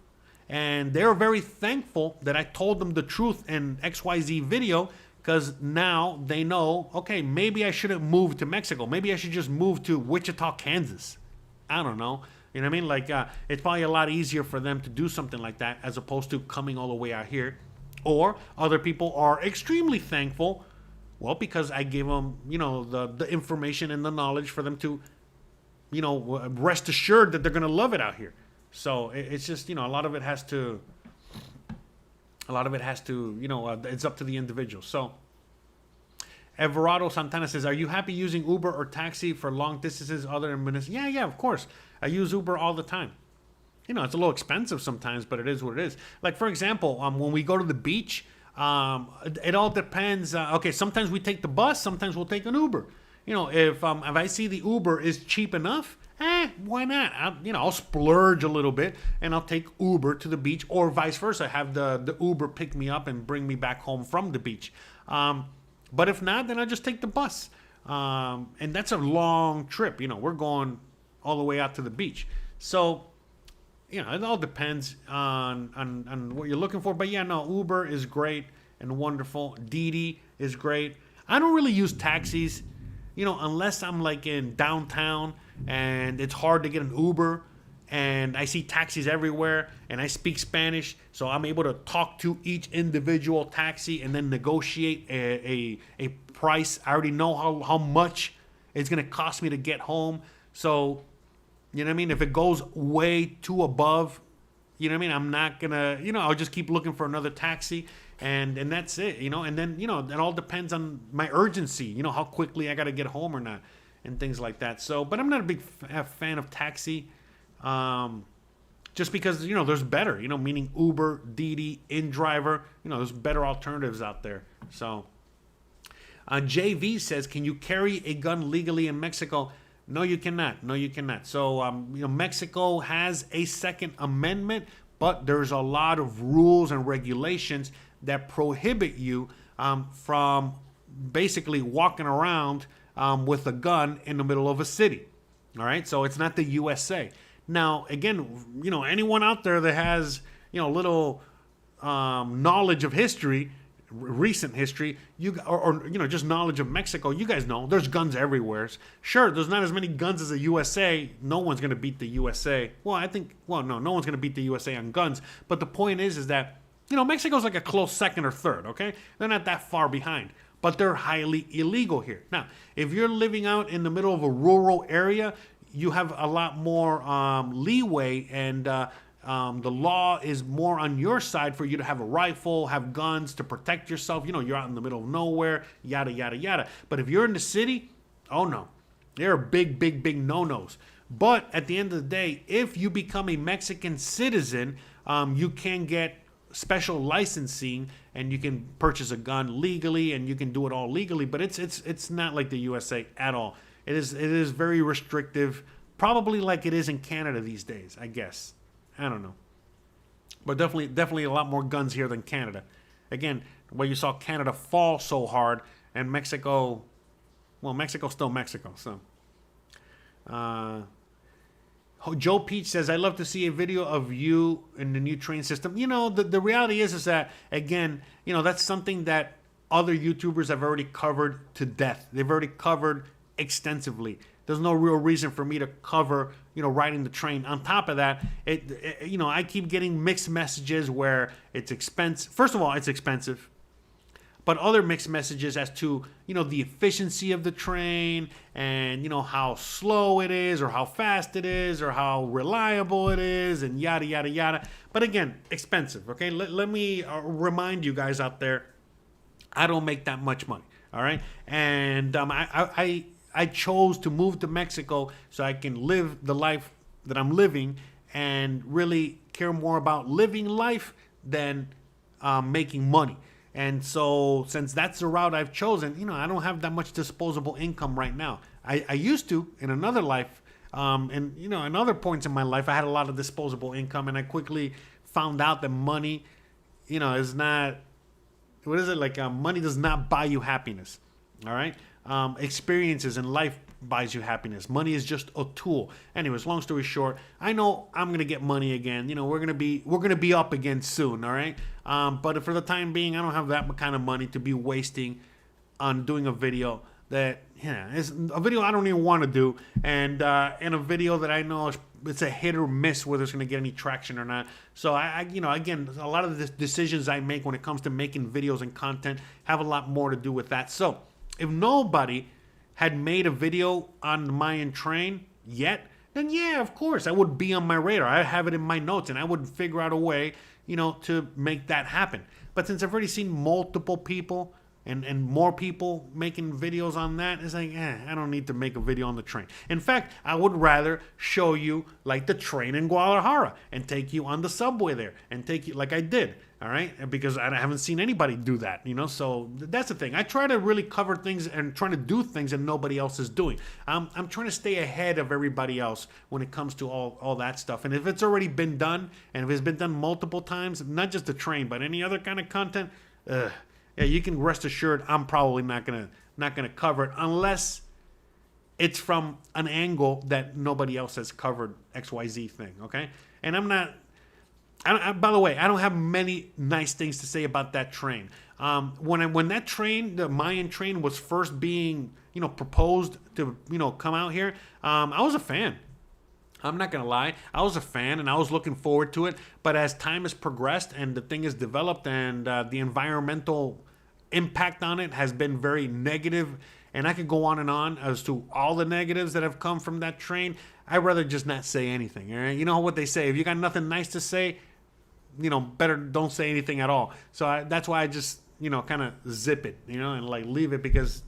and they're very thankful that I told them the truth in XYZ video, because now they know, okay, maybe I shouldn't move to Mexico. Maybe I should just move to Wichita, Kansas. I don't know. You know what I mean? Like, it's probably a lot easier for them to do something like that as opposed to coming all the way out here. Or other people are extremely thankful, well, because I gave them, the information and the knowledge for them to, rest assured that they're going to love it out here. So it's just, a lot of it has to, it's up to the individual. So Everardo Santana says, are you happy using Uber or taxi for long distances other than minutes? Yeah, of course. I use Uber all the time. It's a little expensive sometimes, but it is what it is. Like, for example, when we go to the beach, it all depends. Okay, sometimes we take the bus, sometimes we'll take an Uber. If I see the Uber is cheap enough, why not? I'll splurge a little bit and I'll take Uber to the beach, or vice versa. Have the Uber pick me up and bring me back home from the beach. But if not, then I'll just take the bus. And that's a long trip. We're going all the way out to the beach. So, it all depends on what you're looking for. But yeah, no, Uber is great and wonderful. Didi is great. I don't really use taxis, unless I'm like in downtown and it's hard to get an Uber, and I see taxis everywhere, and I speak Spanish, so I'm able to talk to each individual taxi and then negotiate a price. I already know how much it's going to cost me to get home. So, you know what I mean? If it goes way too above, you know what I mean? I'm not going to, I'll just keep looking for another taxi, and that's it, And then, it all depends on my urgency, how quickly I got to get home or not, and things like that. So, but I'm not a big fan of taxi. Just because, there's better, meaning Uber, Didi, InDriver, there's better alternatives out there. So, JV says, can you carry a gun legally in Mexico? No, you cannot. No, you cannot. So, Mexico has a Second Amendment, but there's a lot of rules and regulations that prohibit you from basically walking around with a gun in the middle of a city. All right. So it's not the USA. Now, again, anyone out there that has, little knowledge of history, recent history, or just knowledge of Mexico, you guys know there's guns everywhere. Sure, there's not as many guns as the USA. No one's going to beat the USA. Well, no one's going to beat the USA on guns. But the point is that, Mexico's like a close second or third, okay? They're not that far behind, but they're highly illegal here. Now, if you're living out in the middle of a rural area, you have a lot more leeway, and the law is more on your side for you to have a rifle, have guns to protect yourself. You're out in the middle of nowhere, yada, yada, yada. But if you're in the city, oh no, there are big, big, big no-nos. But at the end of the day, if you become a Mexican citizen, you can get special licensing, and you can purchase a gun legally, and you can do it all legally. But it's not like the USA at all. It is very restrictive, probably like it is in Canada these days, I guess. I don't know. But definitely a lot more guns here than Canada. Again, where you saw Canada fall so hard, and Mexico, well, Mexico's still Mexico. So, Joe Peach says, I'd love to see a video of you in the new train system. The reality is that, again, that's something that other YouTubers have already covered to death. They've already covered extensively. There's no real reason for me to cover, riding the train. On top of that, I keep getting mixed messages where it's expensive. First of all, it's expensive. But other mixed messages as to, the efficiency of the train, and, how slow it is, or how fast it is, or how reliable it is, and yada, yada, yada. But again, expensive, okay? Let me remind you guys out there, I don't make that much money, all right? And I chose to move to Mexico so I can live the life that I'm living, and really care more about living life than making money. And so, since that's the route I've chosen, I don't have that much disposable income right now. I used to in another life, and in other points in my life, I had a lot of disposable income, and I quickly found out that money, is not, what is it, like money does not buy you happiness. All right. Experiences in life buys you happiness. Money is just a tool. Anyways, long story short, I know I'm gonna get money again. We're gonna be up again soon. All right. But for the time being, I don't have that kind of money to be wasting on doing a video that is a video I don't even want to do, and in a video that I know it's a hit or miss whether it's gonna get any traction or not. So I again, a lot of the decisions I make when it comes to making videos and content have a lot more to do with that. So, if nobody had made a video on the Mayan train yet, then yeah, of course, I would be on my radar. I have it in my notes, and I would figure out a way, to make that happen. But since I've already seen multiple people and more people making videos on that, it's like, I don't need to make a video on the train. In fact, I would rather show you like the train in Guadalajara and take you on the subway there and take you like I did. All right, because I haven't seen anybody do that, so that's the thing. I try to really cover things and trying to do things that nobody else is doing. I'm trying to stay ahead of everybody else when it comes to all that stuff. And if it's already been done, and if it's been done multiple times, not just the train, but any other kind of content, yeah, you can rest assured I'm probably not gonna cover it unless it's from an angle that nobody else has covered XYZ thing. Okay, and I'm not. By the way, I don't have many nice things to say about that train. When that train, the Mayan train, was first being proposed to come out here, I was a fan. I'm not gonna lie, I was a fan and I was looking forward to it. But as time has progressed and the thing has developed and the environmental impact on it has been very negative, and I could go on as to all the negatives that have come from that train. I'd rather just not say anything. All right, you know what they say: if you got nothing nice to say, better don't say anything at all. So that's why I just kind of zip it, and like leave it, because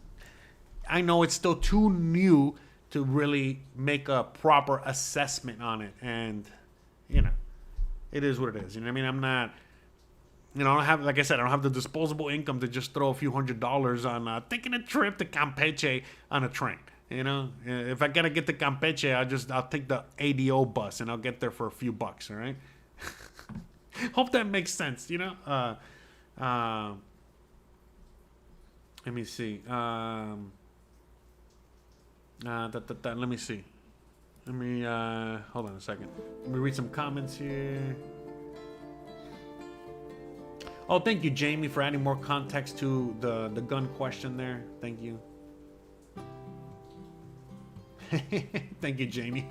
I know it's still too new to really make a proper assessment on it. And it is what it is. You know what I mean? I'm not, I don't have, like I said, I don't have the disposable income to just throw a few $100s on taking a trip to Campeche on a train. If I gotta get to Campeche, I'll take the ADO bus and I'll get there for a few bucks. All right. Hope that makes sense. Let me see. Let me see. Let me hold on a second. Let me read some comments here. Oh, thank you, Jamie, for adding more context to the gun question there. Thank you. Thank you, Jamie.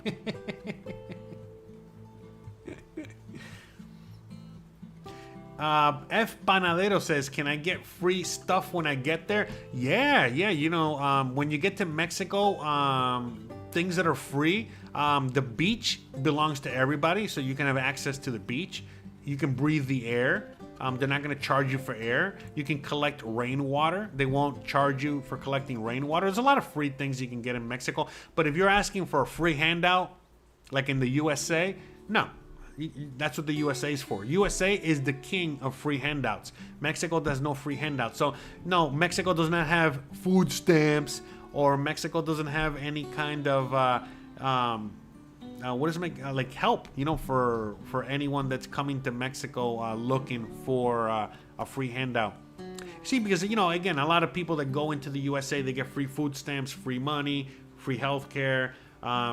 F Panadero says, can I get free stuff when I get there? Yeah. When you get to Mexico, things that are free, the beach belongs to everybody, so you can have access to the beach. You can breathe the air. They're not going to charge you for air. You can collect rainwater. They won't charge you for collecting rainwater. There's a lot of free things you can get in Mexico. But if you're asking for a free handout, like in the USA, no. That's what the USA is for. USA is the king of free handouts. Mexico does no free handouts. So, no, Mexico does not have food stamps, or Mexico doesn't have any kind of help, for anyone that's coming to Mexico looking for a free handout. See, because again, a lot of people that go into the USA, they get free food stamps, free money, free healthcare,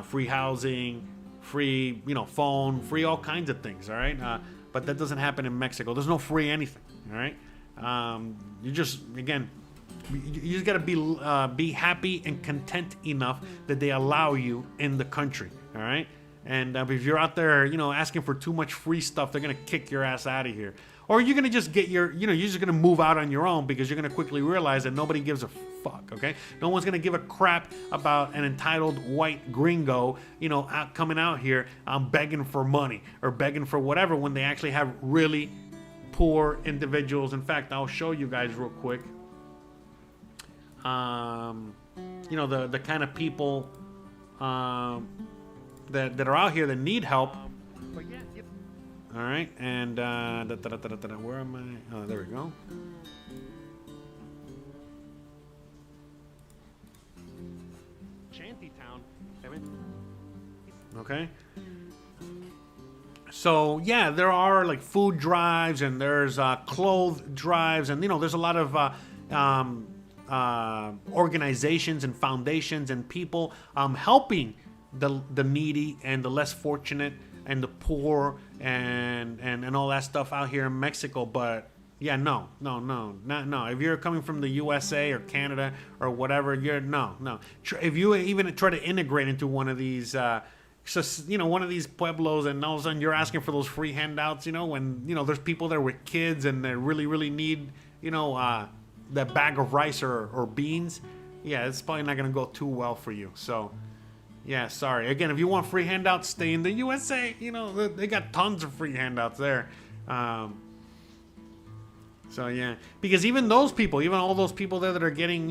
free housing, free phone, free all kinds of things. All right, but that doesn't happen in Mexico. There's no free anything. All right, you just gotta be happy and content enough that they allow you in the country. All right. And if you're out there, asking for too much free stuff, they're going to kick your ass out of here. Or you're going to just get you're just going to move out on your own, because you're going to quickly realize that nobody gives a fuck, okay? No one's going to give a crap about an entitled white gringo, coming out here begging for money or begging for whatever, when they actually have really poor individuals. In fact, I'll show you guys real quick. The kind of people that are out here that need help. All right, and where am I? Oh, there we go. Shantytown. Okay. So yeah, there are like food drives, and there's clothes drives, and there's a lot of organizations and foundations and people helping the needy and the less fortunate and the poor and all that stuff out here in Mexico. But yeah, no. If you're coming from the USA or Canada or whatever, no. If you even try to integrate into one of these one of these pueblos, and all of a sudden you're asking for those free handouts, when there's people there with kids and they really need that bag of rice or beans, yeah, it's probably not going to go too well for you. So yeah, sorry. Again, if you want free handouts, stay in the USA. They got tons of free handouts there. So yeah, because even those people, even all those people there that are getting,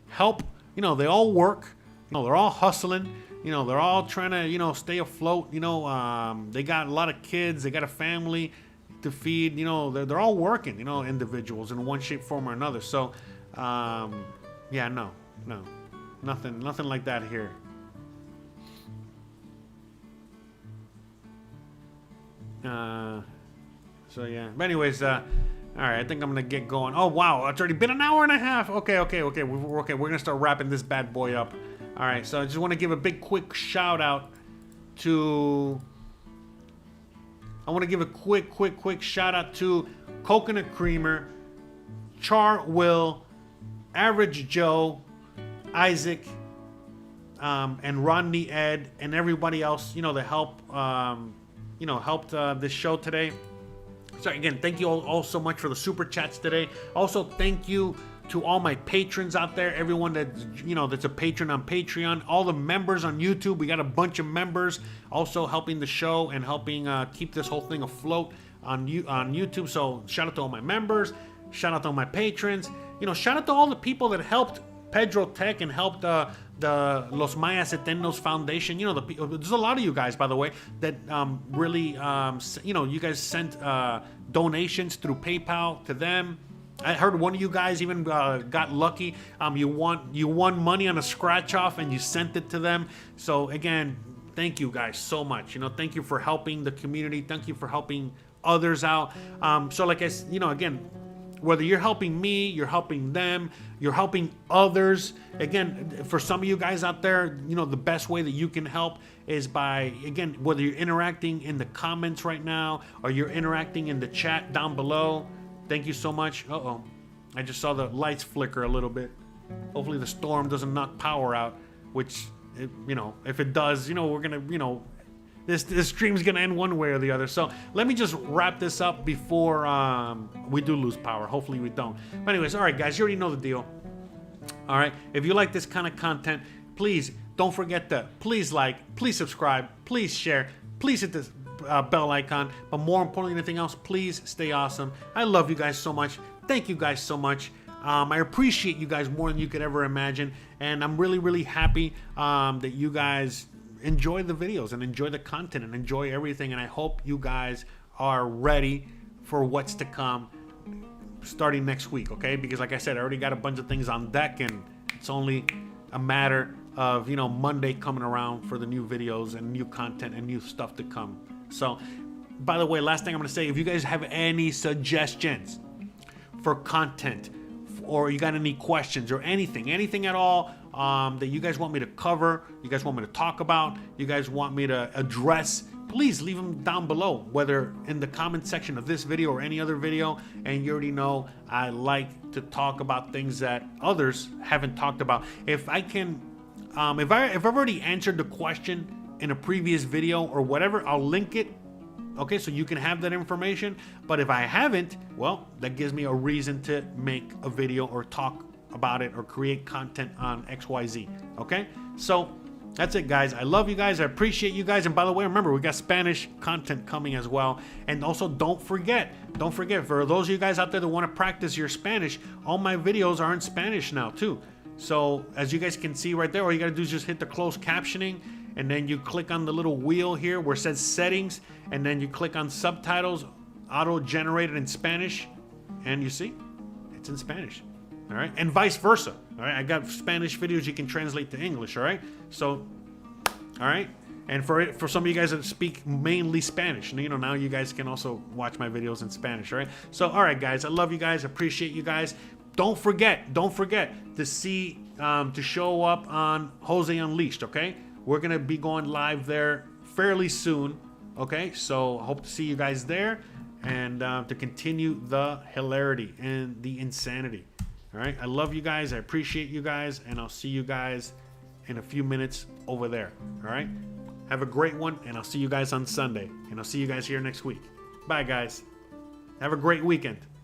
help, they all work. They're all hustling. They're all trying to, stay afloat. They got a lot of kids. They got a family to feed. They're all working. Individuals in one shape, form, or another. So, yeah, no, nothing like that here. So yeah, but anyways, all right, I think I'm gonna get going. Oh wow, it's already been an hour and a half. Okay, we're gonna start wrapping this bad boy up. All right, so I just want to give a big quick shout out to quick shout out to Coconut Creamer, Char Will, Average Joe, Isaac, and Rodney, Ed, and everybody else, that helped this show today. So again, thank you all so much for the super chats today. Also, thank you to all my patrons out there, everyone that's a patron on Patreon, all the members on YouTube. We got a bunch of members also helping the show and helping keep this whole thing afloat on YouTube. So shout out to all my members, shout out to all my patrons. Shout out to all the people that helped Pedro Tech and helped the Los Mayas Eternos Foundation. There's a lot of you guys, by the way, that really, you guys sent donations through PayPal to them. I heard one of you guys even got lucky. You won money on a scratch off and you sent it to them. So again, thank you guys so much. Thank you for helping the community. Thank you for helping others out. So like again, whether you're helping me, you're helping them, you're helping others. Again, for some of you guys out there, the best way that you can help is by, again, whether you're interacting in the comments right now or you're interacting in the chat down below. Thank you so much. Uh-oh. I just saw the lights flicker a little bit. Hopefully the storm doesn't knock power out, which, if it does, we're going to, this stream's going to end one way or the other. So let me just wrap this up before we do lose power. Hopefully we don't. But anyways, all right, guys, you already know the deal. All right. If you like this kind of content, please don't forget to please like, please subscribe, please share, please hit this bell icon. But more importantly than anything else, please stay awesome. I love you guys so much. Thank you guys so much. I appreciate you guys more than you could ever imagine. And I'm really, really happy that you guys enjoy the videos and enjoy the content and enjoy everything. And I hope you guys are ready for what's to come starting next week, okay? Because like I said, I already got a bunch of things on deck and it's only a matter of, Monday coming around for the new videos and new content and new stuff to come. So, by the way, last thing I'm going to say, if you guys have any suggestions for content or you got any questions or anything at all that you guys want me to cover, you guys want me to talk about, you guys want me to address, please leave them down below, whether in the comment section of this video or any other video. And you already know I like to talk about things that others haven't talked about. If I can, if I've already answered the question in a previous video or whatever, I'll link it. Okay, so you can have that information. But if I haven't, well, that gives me a reason to make a video or talk about it or create content on XYZ. Okay, so that's it, guys. I love you guys. I appreciate you guys. And by the way, remember, we got Spanish content coming as well. And also, don't forget, for those of you guys out there that want to practice your Spanish, all my videos are in Spanish now too. So as you guys can see right there, all you got to do is just hit the closed captioning. And then you click on the little wheel here where it says settings, and then you click on subtitles, auto-generated in Spanish, and you see, it's in Spanish. All right, and vice versa. All right, I got Spanish videos you can translate to English. All right, so, all right, and for some of you guys that speak mainly Spanish, now you guys can also watch my videos in Spanish. All right, so all right, guys, I love you guys, appreciate you guys. Don't forget to to show up on Jose Unleashed. Okay. We're going to be going live there fairly soon, okay? So hope to see you guys there and to continue the hilarity and the insanity, all right? I love you guys. I appreciate you guys, and I'll see you guys in a few minutes over there, all right? Have a great one, and I'll see you guys on Sunday, and I'll see you guys here next week. Bye, guys. Have a great weekend.